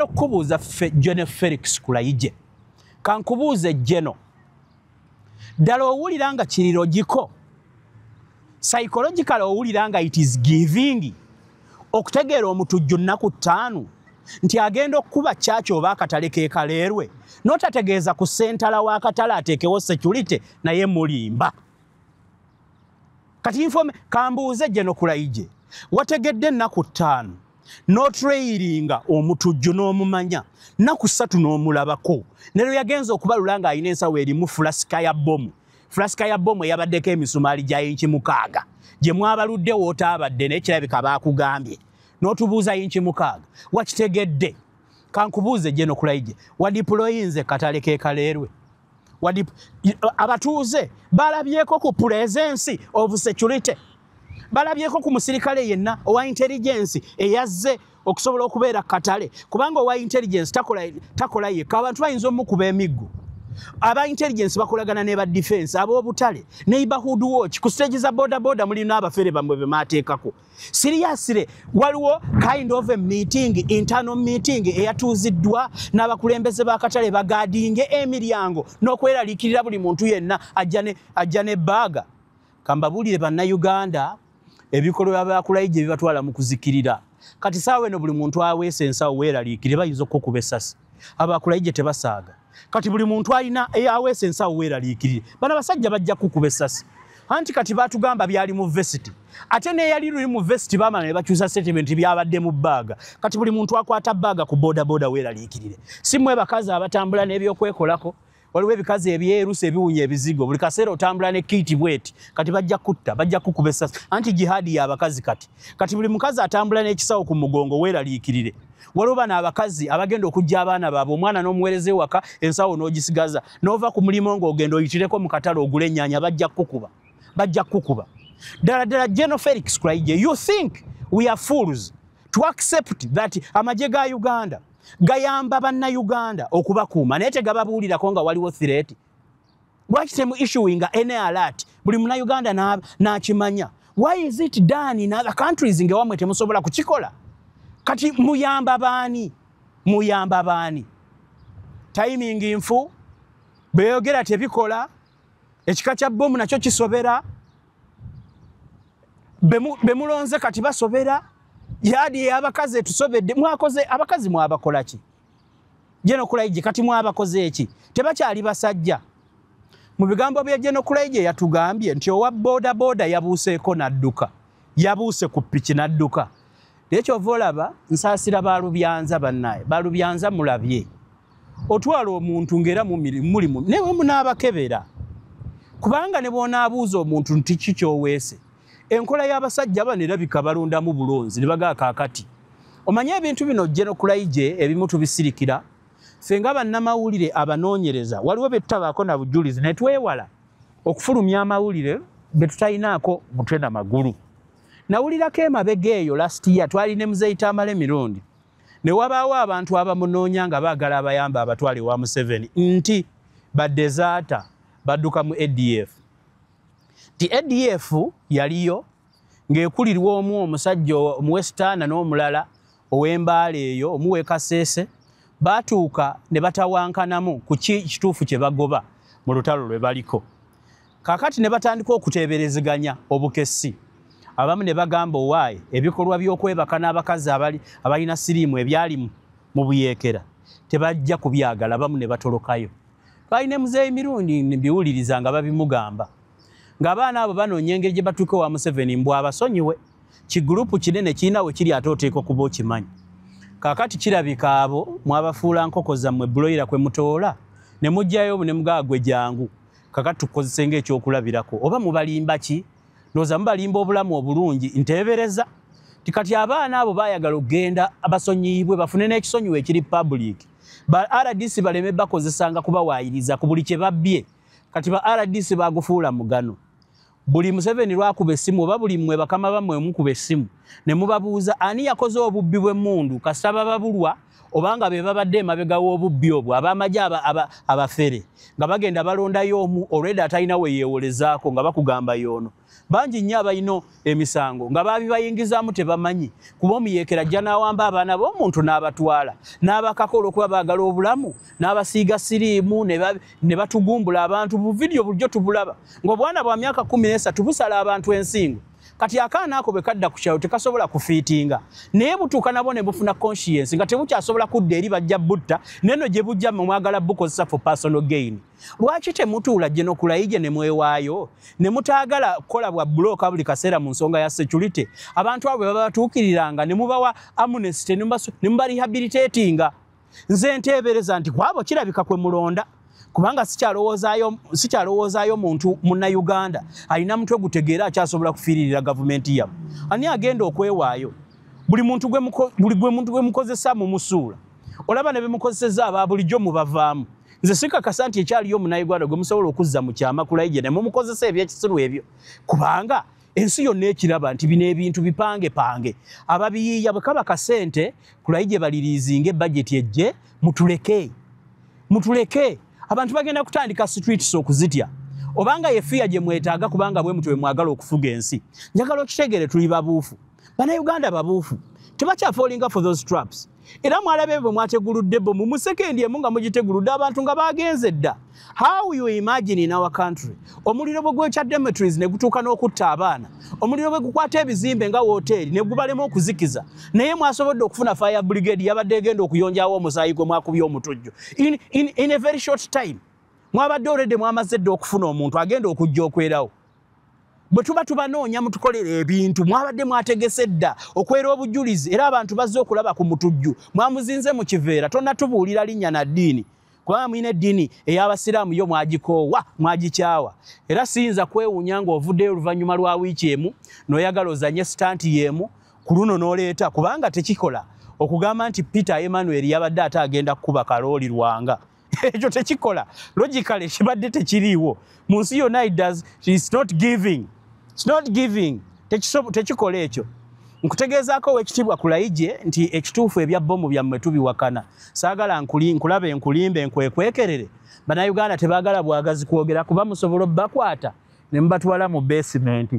okubuuza Jeno Felix Kulayije kankubuuze Jeno ddala owulira nga kirirogiko psychological owulira nga it is giving okutegeera omutujju nnaku 5 nti agenda okuba kyaki oba akatale k'ekaleerwe n'otategeeza ku sentala w'akatale ateekewo security naye mulimba kati kambuuze Jeno Kulayije wategedde nnaku 5 n'otrairinga omutujju n'omumanya nnaku 3 n'omulabako ne lwe yagenza okubalula ng'alina ensawo erimu fulasika ya bbomu eyabaddeko emisumaali gya inchi 6 gye mwabaludde wootaabadde naye kirabika baakugambye n'otubuuza inchi 6 wakitegedde kankubuuze Jeno Kulayije wadiployinze katale k'ekaleerwe abatuuze balabyeko ku presence of security balabyeko ku musirikale yenna owa intelligence eyazze okusobola okubeera katale kubanga owa intelligence takola yekka abantu bayinza omukuba emiggo aba intelligence bakolagana ne ba defense ab'obutale neighborhood watch ku stage za boda muli n'abafere bamwe bemateekako seriously waliwo kind of a meeting internal meeting eyatuuziddwa n'abakulembeze b'akatale bagadinge emiryango n'okweraliikirira buli muntu yenna ajja ne baaga kambabulire bannayuganda ebikolwa bya Kulayije bibatwala mu kuzikirira kati saawe no buli muntu aweese ensawo weeraliikire bayinza okukuba essasi abakulayije tebasaaga kati buli muntu alina aweese ensawo weeraliikirire bana basajja bajja kukuba essasi anti kati batugamba byali mu vesti ate ne yali luli mu vesti bamana ne bakyusa statement byabadde mu baaga kati buli muntu akwata baaga ku boda weeraliikirire simwe bakazi abatambula n'ebyokwekolako waliwo ebikazi ebyerusa ebiwunya ebizigo buli kaseera otambula ne kiti bweti kati bajja kutta bajja kukuba essasi anti jihadi y'abakazi kati buli mukazi atambula n'ekisawo ku mugongo weeraliikirire waliwo bana abakazi abagenda okujja abaana baabwe omwana n'omuweereza ewaka ensawo n'ogisigaza n'ova ku mulimo ng'ogenda oyitireko mu katale ogula ennyanya bajja kukuba ddala Jeno Felix Kulayije you think we are fools to accept that amagye ga Uganda gayamba bannayuganda okubakuuma naye tegababuulirako nga waliwo threat lwaki temu issuing any alert buli munnayuganda n'akimanya why is it done in other countries ngewamwe temusobola kukikola kati muyamba baani timing nfu beeyogera tebikola ekika kya bbomu nakyo kisobera bemulonze kati basobera yadi abakazi tusobedde mwakoze abakazi mwabakola ki Jeno Kulayije kati mwabakoze eki tebakyali basajja mu bigambo bya Jeno Kulayije yatugambye nti owa boda yabuuseeko nadduka yabuuse ku piki nadduka ekyo volaba nsaasira balubyanza bannaye balubyanza mulabye otwala omuntu ngera mu muli newe munaabakebera kubanga ne bonaabuuza omuntu nti kikyoweese enkola y'abasajja banerabika balondamu bulonzi ne bagaa kaakati omanye ebintu bino Jeno Kulayije ebimu tubisirikira ffe nga bannamawulire abanoonyereza waliwo betutabaako na bujulizi ne twewala okufulumya amawulire betutayinaako mutwe na magulu nawulirako emabega eyo last year twali ne Muzeeyita amala emirundi ne wabaawo abantu abamunoonya nga baagala abayamba abatwale wa Museveni nti badezaata badduka mu ADF ti ADF yaliyo ng'ekulirwa omusajja omuwesitaana n'omulala ow'embaala eyo omuwe Kasese baatuuka ne batawankanamu ku kituufu kye bagoba mu lutalo lwe baliko kaakati ne batandika okuteeberezeganya obukessi abamu ne bagamba owaaye ebikolwa by'okwebaka n'abakazi abalina siriimu ebyali mu buyeekera tebajja kubyagala abamu ne batolokayo twalina Muzeeyi mirundi mbiwuliriza nga babimugamba ng'abaana abo banoonya engeri gye batuuke wa Museveni mbw abasonyiwe kigurupu kinene kirina we kiri ate oteekwa kuba okimanyi kaakati kirabika abo mwabafuula nkoko zammwe buloyira kwe mutoola ne mujjayo ne mugaagwe jangu kaakati tukozese ng'ekyokulabirako oba mubalimba ki ndowooza mubalimba obulamu obulungi nteebereza tikati abaana abo baayagala okugenda abasonyiibwe bafune n'ekisonyiwo ekiri public ba RDC baleme bakozesanga kubawaayiriza ku buli kye babbye kati ba RDC bagufuula mugano buli Museveni lwakuba essimu oba buli mmwe bakama bamwe mukuba essimu ne mubabuuza ani yakoze obubbi bw'emmundu kasaba babulwa obanga be babadde emabega w'obubbi obwo abamaje abafere nga bagenda balondayo omu already atalina we yeewolezaako nga bakugamba yono bangi nnyo abalina emisango nga babibayingizaamu tebamanyi kuba omuyeekera ajja n'awamba abaana b'omuntu n'abatwala n'abakakola okuba baagala obulamu n'abasiiga siriimu ne batugumbula abantu bu vidiyo bulijjo tubulaba ng'obwana bwa myaka 13 busala abantu ensingo kati akaana ako bwe kadda ku kyalo tekasobola kufiitinga naye butuuka nabo ne bufuna conscience nga tebukyasobola kudda eri bajja butta neno gye bujja mwagala bukozesa for personal gain lwaki temutuula gye n'okulayiye ne mwewaayo ne mutaagala kukola bwa bulooka buli kaseera mu nsonga ya security abantu abo bwe babatuukiriranga ne mubawa amnesty ne mubarehabilitatinga nze nteebereza nti kwabo kirabika kwe mulonda kubanga sikyalowoozaayo muntu munna Uganda alina mutwe gutegeera akyasobola kufiiririra gavumenti yabo ani agenda okwewaayo buli muntu gwe mukozesa mu musuula olaba ne bemukozeseza aba bulijjo mubavaamu nze sikakasa nti ekyaliyo munnayuganda gwe musobola okuzza mu kyama kulayije ne mumukozesa ebyekisiru ebyo kubanga ensi yonna ekiraba nti bino ebintu bipange ababiyiiya bwe kaba kasente kulayije baliriizinga ebajeti ejje mutuleke abantu bagenda kutandika streets okuzitya obanga yefiya gye mwetaaga kubanga bwe mutwe mwagala okufuga ensi njagala okitegere tuli babuufu bannayuganda babuufu tebakyafolinga for those traps era mwalabe bwe mwateguludde bo mu sekendi emu nga mugiteguludde abantu nga bagenze dda how you imagine in our country omuliro bwe gwekya Demetrius ne gutuuka n'okutta abaana omuliro bwe gukwata ebizimbe nga wooteri ne gubalema okuzikiza naye mwasobodde okufuna fire brigade yabadde egenda okuyonjawo omusaayi gwe mwakubye omutujjo in a very short time mwabadde already mwamaze dde okufuna omuntu agenda okujja okwerawo bwe tubanoonya mutukolera ebintu mwabadde mwategese dda okwera obujulizi era abantu bazze okulaba ku mutujju mwamuzinze mu kiveera tonna tubuulira linnya na ddiini kubanga mwine eddiini ey'abasiraamu yo mwagikoowa mwagikyawa era siyinza kwewuunya ng'ovuddeyo oluvannyuma lwa wiiki emu n'oyagala ozanye sitanti y'emu ku luno n'oleeta kubanga tekikola okugamba nti Peter Emmanuel yabadde ate agenda kukuba kalooli Lwanga ekyo tekikola logically kibadde tekiriiwo mu nsi yonna it's not giving tekikola ekyo nkutegeezaako w'ekitiibwa Kulayije nti ekituufu ebya bbomu byammwe tubiwakana saagala nkulabe nkulimbe nkwekwekerere bannayuganda tebaagala bwagazi kwogera kuba musobola bakwata ne mubatwala mu basement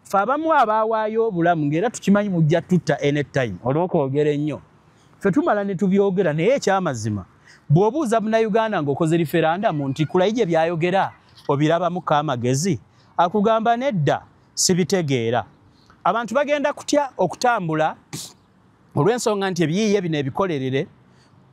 fe abamu abaawaayo obulamu ng'era tukimanyi mujja tutta anytime olw'okwogera ennyo fe tumala ne tubyogera naye ekyamazima bw'obuuza munnayuganda ng'okoze referandamu nti Kulayije byayogera obirabamu k'amagezi akugamba nedda sibitegeera abantu bagenda kutya okutambula olw'ensonga nti ebiyiiye bino ebikolerere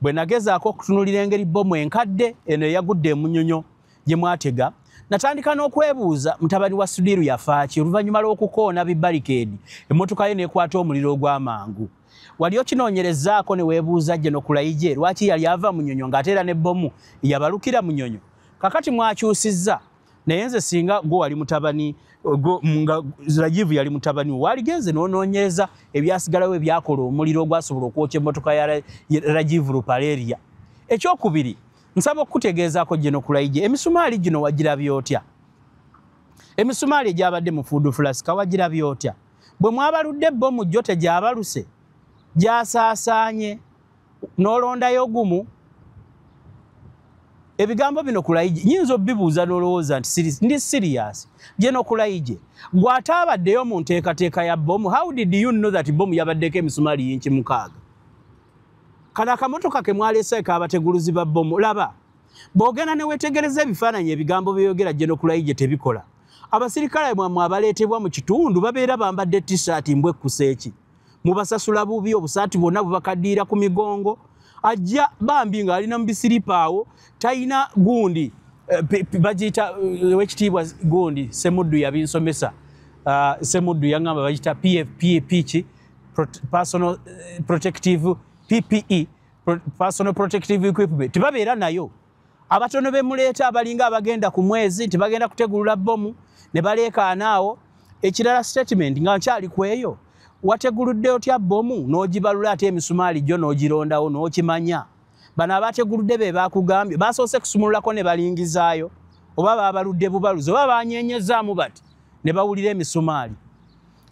bwe nagezaako okutunulira engeri bbomu enkadde eno eyagudde emunyonyo gye mwatega natandika n'okwebuuza mutabani wa Sudiru yafaaki oluvannyuma lw'okukoona bibarikeedi emmotoka ye n'ekwata omuliro ogw'amangu wali okinoonyerezaako ne weebuuza General Kulayije lwaki yali ava Munyonyo ng'ate era ne bbomu yabalukira Munyonyo kakati mwakyusizza naye nze singa gwe wali mutabani nga Rajivu yali mutabani waligenze n'onoonyereza ebyasigalawo ebyakola omuliro ogwasobola okwokya emmotoka ya Rajivu Rupaleria ekyokubiri nsaba okukutegeezaako General Kulayije emisumaali gino wagirabye otya emisumaali egyabadde mu Food Flask wagirabye otya bwe mwabaludde bbomu gyo tegyabaluse gyasaasaanye n'olondayo gumu ebigambo bino Kulayije nyinza obibuuza n'olowooza nti ndi serious General Kulayije gw'ataabaddeyo mu nteekateeka ya bbomu how did you know that bbomu yabaddeko emisumaali yinki 6 kano akamotoka ke mwaleseeko abateguluzi ba bbomu laba bw'ogenda ne weetegereza ebifaananyi ebigambo byeyogera General Kulayije tebikola abasirikale mwammwe abaleetebwa mu kitundu babeera bambadde t-shirt mbwekkusa eki mubasasula bubi obusaati bwonna bubakaddiira ku migongo ajja bambi ng'alina mu bisiripa awo talina gundi bagiyita wekitiibwa gundi Semuddu yabinsomesa Semuddu yaŋŋamba bagiyita PFP personal protective PPE personal protective equipment tebabeera nayo abatono bemuleeta abalinga abagenda ku mwezi tebagenda kutegulula bbomu ne baleekaana awo ekirala statement nga nkyali kweyo wateguludde otya bbomu n'ogibalula ate emisumaali gyo n'ogirondawo n'okimanya bana abateguludde be bakugambye basoose kusumululako ne balingizaayo oba babaludde bubaluzi oba banyenyezaamu bati ne bawulira emisumaali.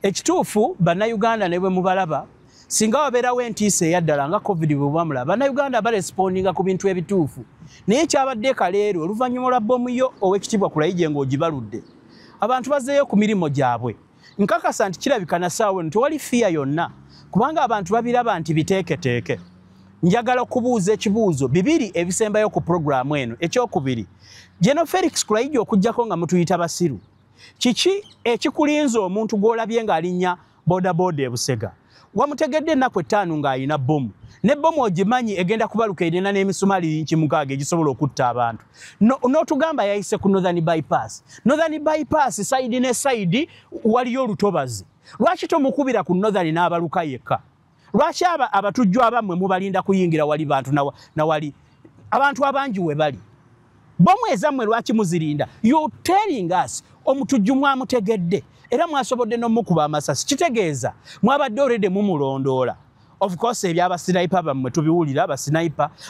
Ekituufu bannayuganda ne bwe mubalaba singa wabeerawo entiisa eyaddala nga covid bwe bamulaba bannayuganda barespondinga ku bintu ebituufu. Naye kyabadde kaleero oluvannyuma lwa bbomu yo Oweekitiibwa Kulayigye ng'ogibaludde abantu bazzeeyo ku mirimu gyabwe. Nkakasa nti kirabika na saawa tewali fiya yonna kubanga abantu babiraba nti biteeketeeke. Njagala okubuuza ekibuuzo bibiri ebisembayo ku puroguramu eno. Ekyokubiri, General Felix Kulayigye okujjako nga mutuyita basiru, kiki ekikulinza omuntu gw'olabye ng'alinnya bodaboda e Busega wamutegedde ennaku 5 ng'alina bbomu ne bbomu ogimanyi egenda kubaluka erina n'emisumaali 6 egisobola okutta abantu n'otugamba yayise ku Northern Bypass. Northern Bypass sayidi ne sayidi waliyo olutobazi. Lwaki tomukubira ku Northern n'abaluka yekka? Lwaki abatujju abammwe mubalinda kuyingira wali bantu na wali abantu abangi we bali? Bbomu ezammwe lwaki muzirinda? You telling us omutujju mwamutegedde era mwasobodde n'omukuba amasasi. Kitegeeza mwabadde already mumulondoola. Of course ebyabasinayipa bammwe tubiwulira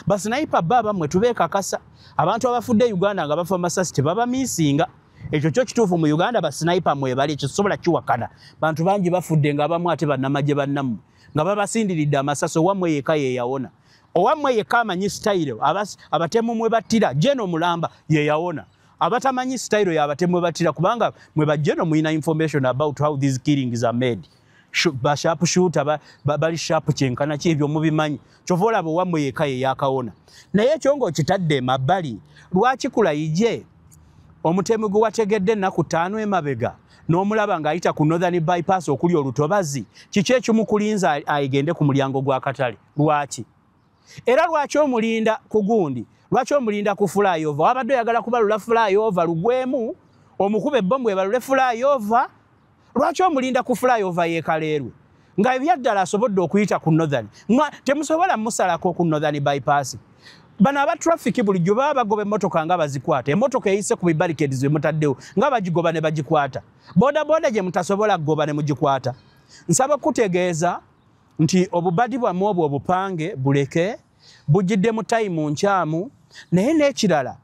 basinayipa bammwe tubeekakasa. Abantu abafudde Uganda nga bafa amasasi tebaba miisinga. Ekyo kyo kituufu mu Uganda basinayipa mwebali kisobola kiwakana. Bantu bangi bafudde nga abamu ate bannamagye bannammwe nga babasindiridde amasasi owammwe yekka ye yawona. Owammwe yekka amanyi sitayiro abatemu mwe battira Jeno Mulamba ye yawona. Abatamanyi sitayiro y'abatemu battira kubanga mwe bajjeno muyina information about how these killings are made. Basharp shooter bali sharp kyenkana kyebyo mubimanyi. Kyova olaba owammwe yekka ye yakawona. Naye ekyo ng'okitadde emabbali lwaki Kulayigye omutemu gwe wategedde ennaku 5 emabega n'omulaba ng'ayita ku Northern Bypass okuli olutobazi kiki ekimukulinza ayigende ku mulyango gwa katale? Lwaki? Era lwaki omulinda ku gundi? Lwaki omulinda ku flyover? Wabadde oyagala kubalula flyover lugwemu omukube ebbomu ebalule flyover. Lwaki omulinda ku flyover yeekaleerwe nga ebyaddala asobodde okuyita ku Northern? Temusobola musalako ku Northern Bypass. Bano aba traffic bulijjo baba bagoba emmotoka nga bazikwata. Emmotoka eyise ku barricades ze mutaddewo nga bagigoba ne bagikwata. Boda gye mutasobola kugoba ne mugikwata. Nsaba kutegeeza nti obubadi bwammwe obwo obupange buleke bujjidde mu time nkyamu. Naye n'ekirala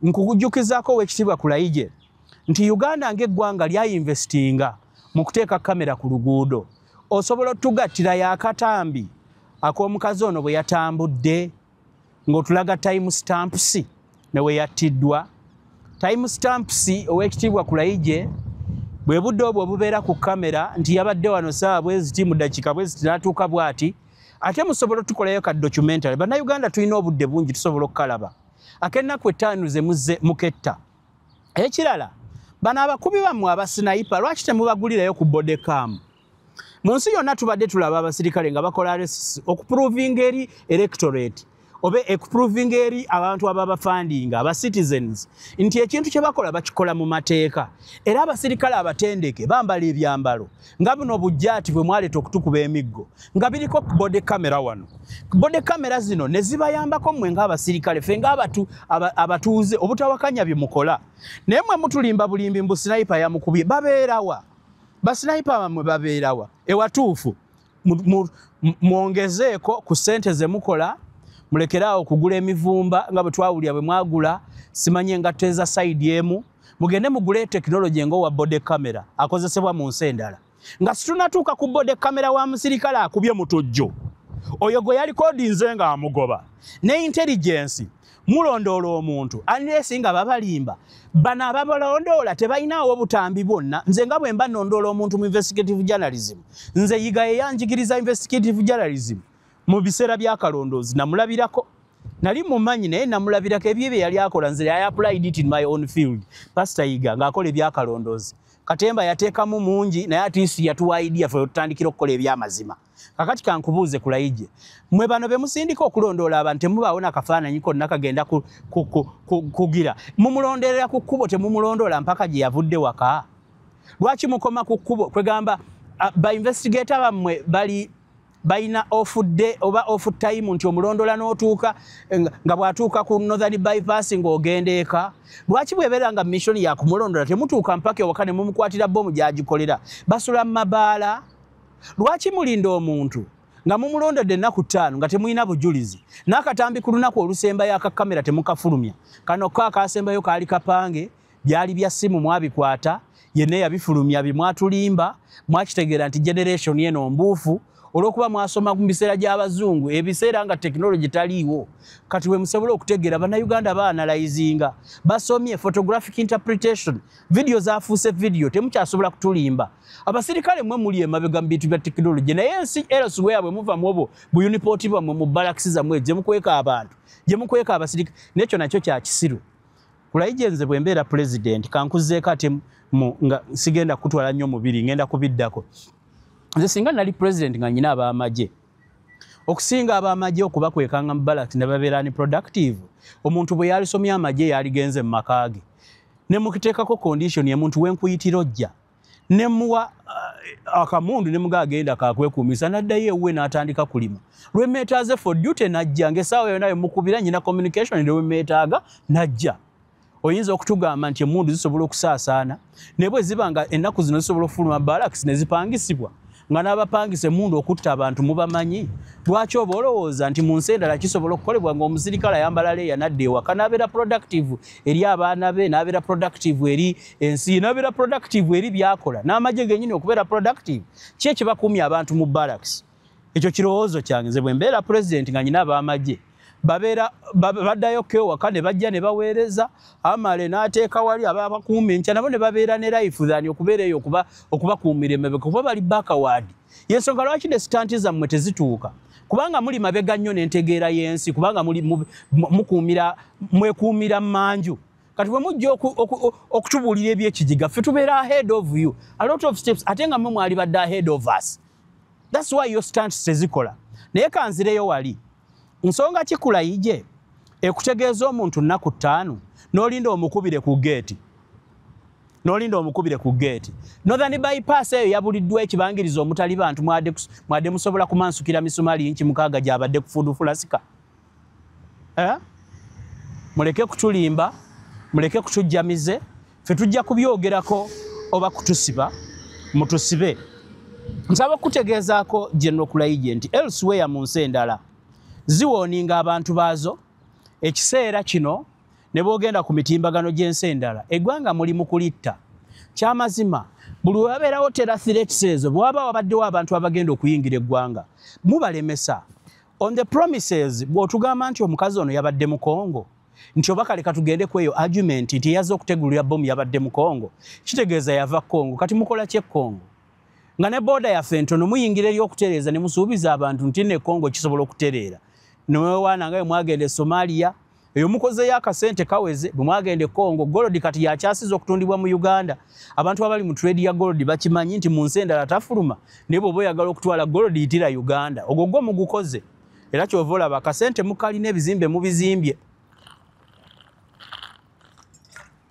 nkukujjukizaako Oweekitiibwa Kulayigye nti Uganda ng'eggwanga lyayinvestinga mu kuteeka kamera ku luguudo. Osobola otugattira y'akatambi ak'omukazi ono bwe yatambudde ng'otulaga time stamps ne we yattiddwa. Time stamps Oweekitiibwa Kulayigye bwe budde obwo obubeera ku kamera nti yabadde wano saawa bweziti mu ddakiika bweziti n'atuuka bw'ati. Ate musobola tukolayo ka documentary. Bannayuganda tulina obudde bungi tusobola okukalaba. Ak'ennaku 5 ze muzze muketta. Ekirala bano abakubi bammwe abasinayipa lwaki temubagulirayo ku bodekamu? Mu nsi yonna tubadde tulaba abasirikale nga bakola arrests okuproving eri electorate obe ekuproving eri abantu ababafandinga aba citizens nti ekintu kye bakola bakikola mu mateeka. Era abasirikale abatendeke bambala ebyambalo nga buno bujjaati bwe mwaleeta okutukuba emiggo nga biriko bode camera wano. Bode camera zino ne zibayambako mmwe ng'abasirikale ffe ng'abatuuze obutawakanya bye mukola. Naye mmwe mutulimba bulimbi mbu sniper yamukubye. Babeerawa basniper bamwe babeerawa ewatuufu mwongezeeko ku ssente ze mukola. Mulekeraawo okugula emivumba nga bwe twawulira bwe mwagula simanye engatto eza side emu. Mugende mugule tekinologi ng'owa bode camera akozesebwa mu nsi endala. Nga situnatuuka ku bode camera wa musirikale akubye mutujjo oyo gwe yalikodinze nga amugoba. Ne intelligence mulondoola omuntu unless nga babalimba bano ababalondoola tebalinawo obutambi bwonna. Nze nga bwe mba nondoola omuntu mu investigative journalism nze yiga yeyanjigiriza investigative journalism mu biseera byakalondoozi namulabirako. Nali mumanyi naye namulabirako ebyo bye yali akola nze I applied it in my own field. Pastor Yiga ng'akola ebyakalondoozi. Katemba yateekamu mungi naye atiisi yatuwa idea ffe tutandikira okukola ebyamazima. Kakati kankubuuze Kulayigye mmwe bano be musindika okulondoola abantu temubaawo n'akafaananyi konna kagenda kugira. Mumulonderera ku kkubo temumulondoola mpaka gye yavudde waka. Lwaki mukoma ku kkubo kwegamba ba investigator bammwe bali baina off day oba off time nti omulondola n'otuuka nga bwatuuka ku Northern Bypass ng'ogenda eka? Lwaki bwebeera nga mission ya kumulondola temutuuka mpaka ewaka ne mumukwatira bbomu gy'agikolera basula mu mabaala? Lwaki mulinda omuntu nga mumulondedde ennaku 5 nga temulina bujulizi n'akatambi ku lunaku olusembayo akakamera temukafulumya kano akasembayo kaali kapange byali bya simu mwabikwata yenna yabifulumya bimwatulimba mwakitegeera nti generation yeno mbuufu olwokuba mwasoma mu biseera gy'abazungu ebiseera nga technology taliiwo kati we musobola okutegeera bannayuganda baanalizinga basomye photographic interpretation video zafuuse video temukyasobola kutulimba abasirikale mwe muli emabega mu bintu bya technology naye ensi elsewhere bwe muva muobo bu uniport bamwe mu barracks zamwe gye mukweka abantu gye mukweka abasirikale nekyo nakyo kya kisiru kulayijenze bwe mbeera president kankuzeeko ate nga sigenda kutwala nnyo mubiri ngenda kubiddako nze singa nali president nga nyina ab'amagye okusinga ab'amagye okuba kwekanga mu barracks ne babeera ni productive omuntu bwe yalisomya amagye yaligenze mu makaage ne mukiteekako condition ye muntu wenkuyitira ojja ne muwa akamundu ne muga agenda kakwekuumisa naddayo ewuwe n'atandika kulima lwemeetaaze for duty najja ng'essaawa yonna yemukubira nyina communication ne lwemeetaaga najja oyinza okutugamba nti emundu zisobola okusaasaana ne bwe ziba nga ennaku zino zisobola okufuluma barracks ne zipangisibwa nga n'abapangisa emundu okutta abantu mubamanyi lwaki oba olowooza nti mu nsi endala kisobola okukolebwa ng'omusirikale ayambala leeya nadda ewaka n'abeera productive eri abaana be n'abeera productive eri ensi n'abeera productive eri byakola n'amagye gennyini okubeera productive ki ekibakuumya abantu mu barracks ekyo kirowoozo kyange nze bwe mbeera president nga nyina ab'amagye babeera baddayo kewaka ne bajja ne baweereza amale n'ateeka wali ababakuuma enkya nabo ne babeera ne life thani okubeera eyo okubakuumira emabega kuba bali backward yensonga lwaki desitanti zammwe tezituuka kubanga muli mabega nnyo n'entegeera y'ensi kubanga mwekuumira manju kati bwe mujja okutubuulira ebyekijiga ffe tubeera ahead of you a lot of steps ate nga mmwe mwali badde ahead of us that's why your stance tezikola naye kanzireyo wali nsonga kikulayije ekutegeeza omuntu nnaku 5 n'olinda omukubire ku geeti northern bypass eyo yabuliddwa ekibangiriza omutali bantu mwadde musobola kumansukira misumali inchi 6 gyabadde kufudu fulasika muleke kutulimba muleke kutujjamize ffe tujja kubyogerako oba kutusiba mutusibe nsaba kutegeezaako General Kulayije nti elsewhere mu nsi endala ziwoninga abantu baazo ekiseera kino ne boogenda ku mitimbagano gy'ensi endala eggwanga muli mu kulitta kyamazima buli wabeerawo terror threats ezo bwaba wabaddewo abantu abagenda okuyingira eggwanga mubalemesa on the promises bw'otugamba nti omukazi ono yabadde mu Congo nti oba kale katugende ku eyo argument nti yazze okutegulira bomu yabadde mu Congo kitegeeza yava Congo kati mukola kye Congo nga ne boda yaffe ntono muyingira eri okutereeza ne musuubiza abantu nti ne Congo kisobola okutereera newewaana nga mwagende Somalia eyo mukozeyo akasente kaweze bwe mwagende Congo gold kati yakyasiza okutundibwa mu Uganda abantu abali mu trade ya gold bakimanyi nti mu nsi endala tafuluma naye bw'oba oyagala okutwala gold yitira Uganda ogwo gwo mugukoze era kyova olaba akasente mukalina ebizimbe mubizimbye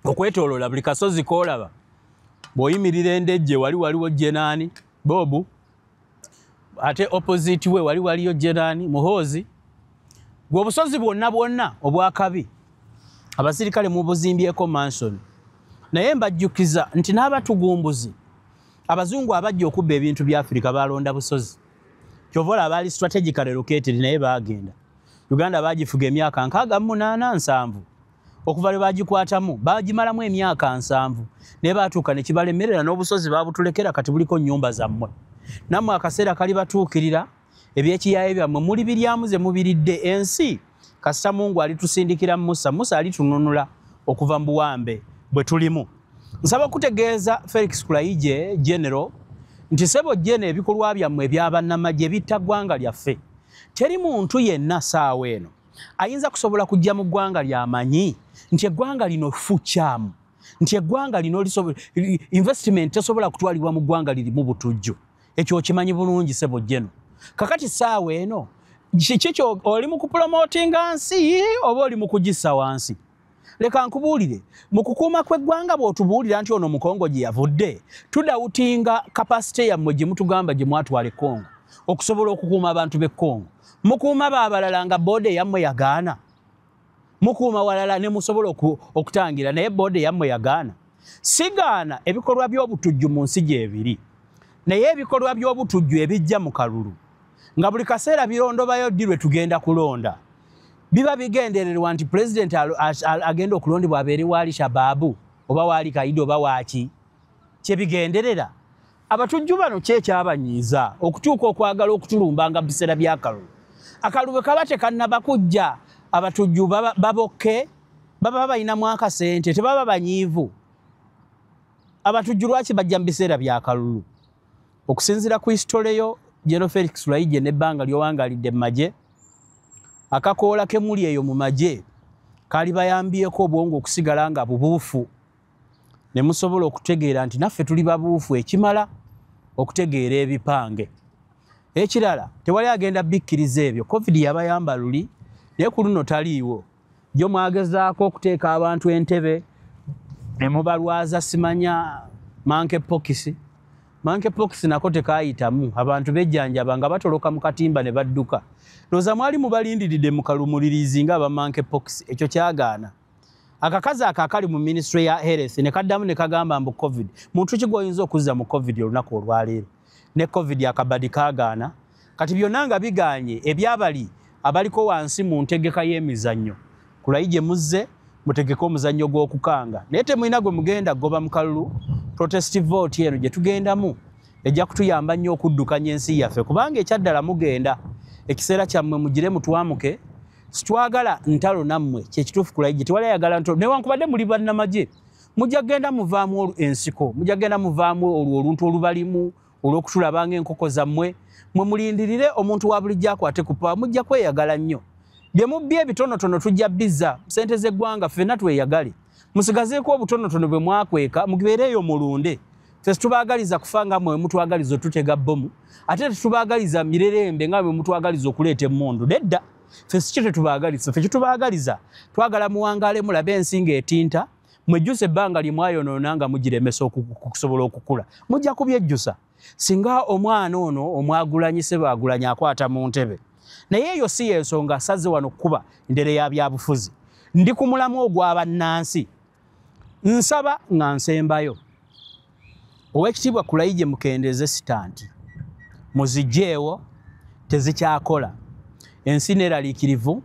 okwetooloola buli kasozi koolaba bw'oyimirira endejje waliwo Jenaani Bobu ate opposite we waliyo Jenaani Muhoozi gwe obusozi bwonna obwakabi abasirikale mu buzimbyeko mansion naye mbajjukiza nti n'abatugumbuzi abazungu abajja okubba ebintu bya Afrika balonda busozi kyovola abaali strategically located naye bagenda Uganda bagifuga emyaka 68-7 okuva lwe bagikwatamu bagimalamu emyaka 7 naye batuuka ne kibalemerera n'obusozi babutulekera kati buliko nnyumba zammwe nammwe akaseera kali batuukirira ebyekiyaye byammwe muli biryamu ze mubiridde ensi kasita Mungu alitusindikira Musa alitununula okuva mu buwambe bwe tulimu nsaba kutegeeza Felix Kulayije General nti sebo jene ebikolwa byammwe ebyabannamagye bitta ggwanga lyaffe teri muntu yenna saawa eno ayinza kusobola kujja mu ggwanga lyamanyi nti eggwanga lino fukyamu nti eggwanga lino investment tesobola kutwalibwa mu ggwanga lirimu butujju ekyo okimanyi bulungi sebo jeno kakati saawa eno kikyo oli mu kupromotinga nsi oba oli mu kugissa wansi leka nkubuulire mu kukuuma kw'eggwanga bw'otubuulira nti ono Mukongo gye yavudde tudawutinga kapasite yammwe gye mutugamba gye mwatwala Congo okusobola okukuuma abantu b'e Congo mukuuma baabalala nga boode yammwe yagaana mukuuma walala ne musobola okutangira naye boode yammwe yagaana sigaana ebikolwa by'obutujju mu nsi gyebiri naye ebikolwa by'obutujju ebijja mu kalulu nga buli kaseera birondo bayoddirwe tugenda kulonda biba bigendererwa nti president agenda okulondebwa abeere waali shababu oba waali kaidi oba waaki kyebigenderera abatujju bano kyekyabanyiiza okutuuka okwagala okutulumbanga mu biseera by'akalulu akalulu bwe kaba tekannaba kujja abatujju babokke baba balinamu akasente tebaba banyiivu abatujju lwaki bajja mu biseera by'akalulu okusinziira ku histoleyo General Felix Lwaije n'ebbanga ly'owangalidde mu magye akakoola ke muli eyo mu magye kali bayambyeko obwongo okusigala nga bubuufu ne musobola okutegeera nti naffe tuli babuufu ekimala okutegeera ebipange ekirala tewali agenda bikkiriza ebyo covid yabayamba luli naye ku luno taliiwo jo mwagezaako okuteeka abantu entebe ne mubalwaza simanya monkeypox nako tekayitamu abantu bejjanjaba nga batoloka mu katimba ne badduka loza mwali mubalindiridde mu kalumulirizi nga aba monkeypox ekyo kyagaana akakazi akakali mu ministry ya health ne kaddamu ne kagamba mbu covid muntu kigoyinza okuzza mu covid olunaku olwaleero ne covid akabadi kagaana kati byonna nga biganye ebyabali abaliko wansi mu ntegeka y'emizannyo Lwaije muzze mutegeka omuzannyo gw'okukanga naye temulina gwe mugenda goba mu kalulu protest vote eno gye tugendamu ejja kutuyamba nnyo okuddukanya ensi yaffe kubanga ekyaddala mugenda ekiseera kyammwe mugire mutwamuke situwagala ntalo nammwe kyekituufu ku Lwaije tewali ayagala ntalo newankubadde muli bannamagye mujja genda muvaamu ensiko mujja genda muvaamu oluntu olubalimu olw'okutulabanga enkoko zammwe mwe mulindirire omuntu wa bulijjo akwate kupa mujja kweyagala nnyo bye mubbye ebitonotono tujja bizza sente z'eggwanga ffenna tweyagale musigazeeko obutonotono bwe mwakweka mugibeereeyo mulunde ffe tubaagaliza kufa nga mwe mutwagaliza otutega bbomu ate tetubaagaliza mirerembe nga mwe mutwagaliza okuleeta emmundu nedda ffe si kyo tetubaagaliza ffe kitubaagaliza twagala muwangaale mulabe ensi ng'etinta mwejjusa ebbanga lye mwayonoona nga mugiremesa okusobola okukula mujja kubyejjusa singa omwana ono omwagulanyise baagulanya akwata mu ntebe naye eyo si yensonga asaze wano kuba ndere ya byabufuzi ndi ku mulamu ogw'abannansi nsaba nga nsembayo Oweekitiibwa Lwaije mukendeeze sitanti muzigyeewo tezikyakola ensi neeraliikirivu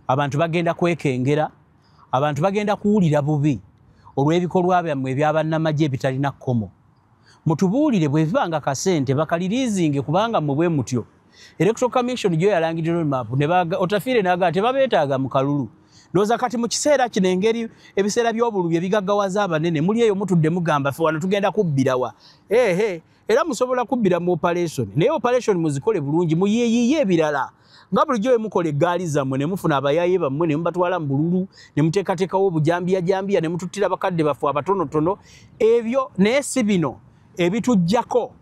abantu bagenda kwekengera abantu bagenda kuwulira bubi olw'ebikolwa byammwe ebyabannamagye ebitalina kkomo mutubuulire bwe bibanga kasente bakaliriizinge kubanga mmwe bwe mutyo Electoral Commission gyo yalangirira roadmap ne otafiire naga tebabeetaaga mu kalulu ndowooza kati mu kiseera kino engeri ebiseera by'obululu bye bigaggawaza abanene muli eyo mutudde mugamba ffe wano tugenda kubbirawa era musobola kubbira mu operation naye operation muzikole bulungi muyiiye ebirala nga bulijjo bwe mukola eggaali zammwe ne mufuna abayaaye bammwe ne mubatwala mu bululu ne muteekateekawo obujambiya ne mututtira bakadde baffe abatonotono ebyo naye si bino ebitujjako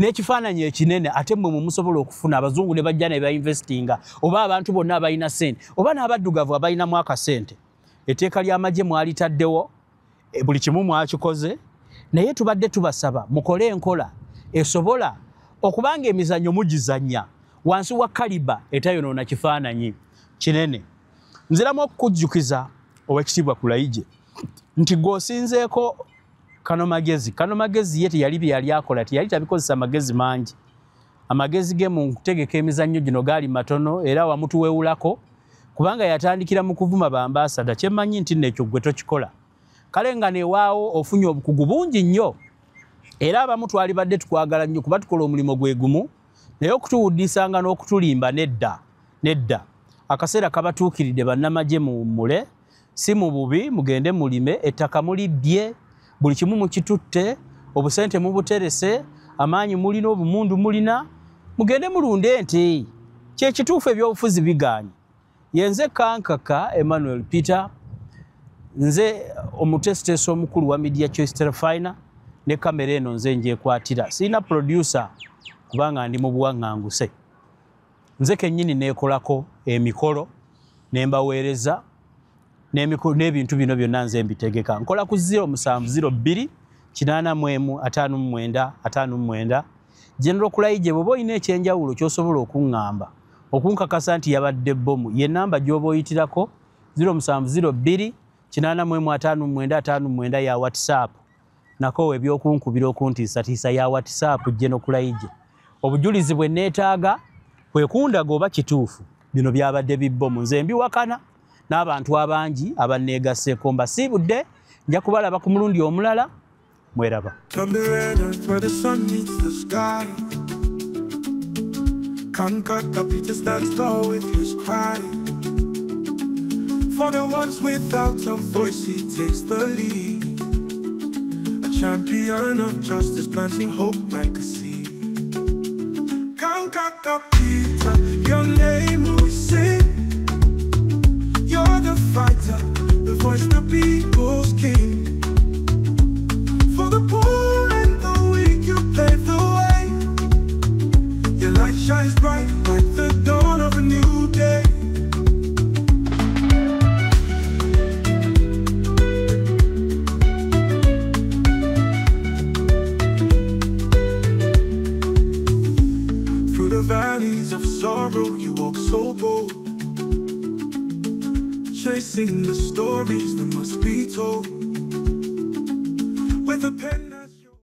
n'ekifaananyi ekinene ate mmwe musobola okufuna abazungu ne bajja ne bainvestinga oba abantu bonna abalina ssente oba n'abaddugavu abalinamu akasente etteeka ly'amagye mwalitaddewo buli kimu mwakikoze naye tubadde tubasaba mukole enkola esobola okubanga emizannyo mugizannya wansi wa kaliba etayonoona kifaananyi kinene nziramu okukujjukiza Oweekitiibwa Lwaije nti gw'osinzeeko Kano magezi ye teyali byali akola teyali tabikozesa magezi mangi amagezi ge mu kutegeka emizannyo gino gaali matono era wamutuweewulako kubanga yatandikira mu kuvuma bambasada kyemmanyi nti nekyo gwe tokikola kale nga neewaawo ofunye obukugu bungi nnyo era abamu twali badde tukwagala nnyo kuba tukola omulimu gwe gumu naye okutuwuddisanga n'okutulimba nedda akaseera kabatuukiridde bannamagye muwummule si mu bubi mugende mulime ettaka mulibbye buli kimu mukitutte obusente mubuterese amaanyi mulina obumundu mulina mugende mulunde ente kyekituufu ebyobufuzi biganye yenze kankaka Emmanuel Peter nze omutesiteesi omukulu wa Media Choice Telefina ne kamera eno nze njekwatira sina producer kubanga ndi mu buwaŋŋanguse nze kennyini neekolako emikolo ne mbaweereza n'ebintu bino byonna nze mbitegeka nkola ku 0702 84559 General Lwaije bw'oba olina ekyenjawulo ky'osobola okuŋŋamba okunkakasa nti yabadde bbomu ye nnamba gy'oba oyitirako 0702 84559 ya WhatsApp nako ebyokunkubira okuntiisatiisa ya WhatsApp General Lwaije obujulizi bwe neetaaga kwekundaga oba kituufu bino byabadde bibbomu nze mbiwakana n'abantu abangi abanneegasseko mbasiibudde nja kubalaba ku mulundi omulala mweraba. For the ones without a voice, he takes the lead. A champion of justice, planting hope like a seed. Kankakapita, your name we sing. You're the fighter, the voice, the people's king. For the poor and the weak, you pave the way. Your light shines bright like the dawn of a new day. Valleys of sorrow, you walk so bold, chasing the stories that must be told.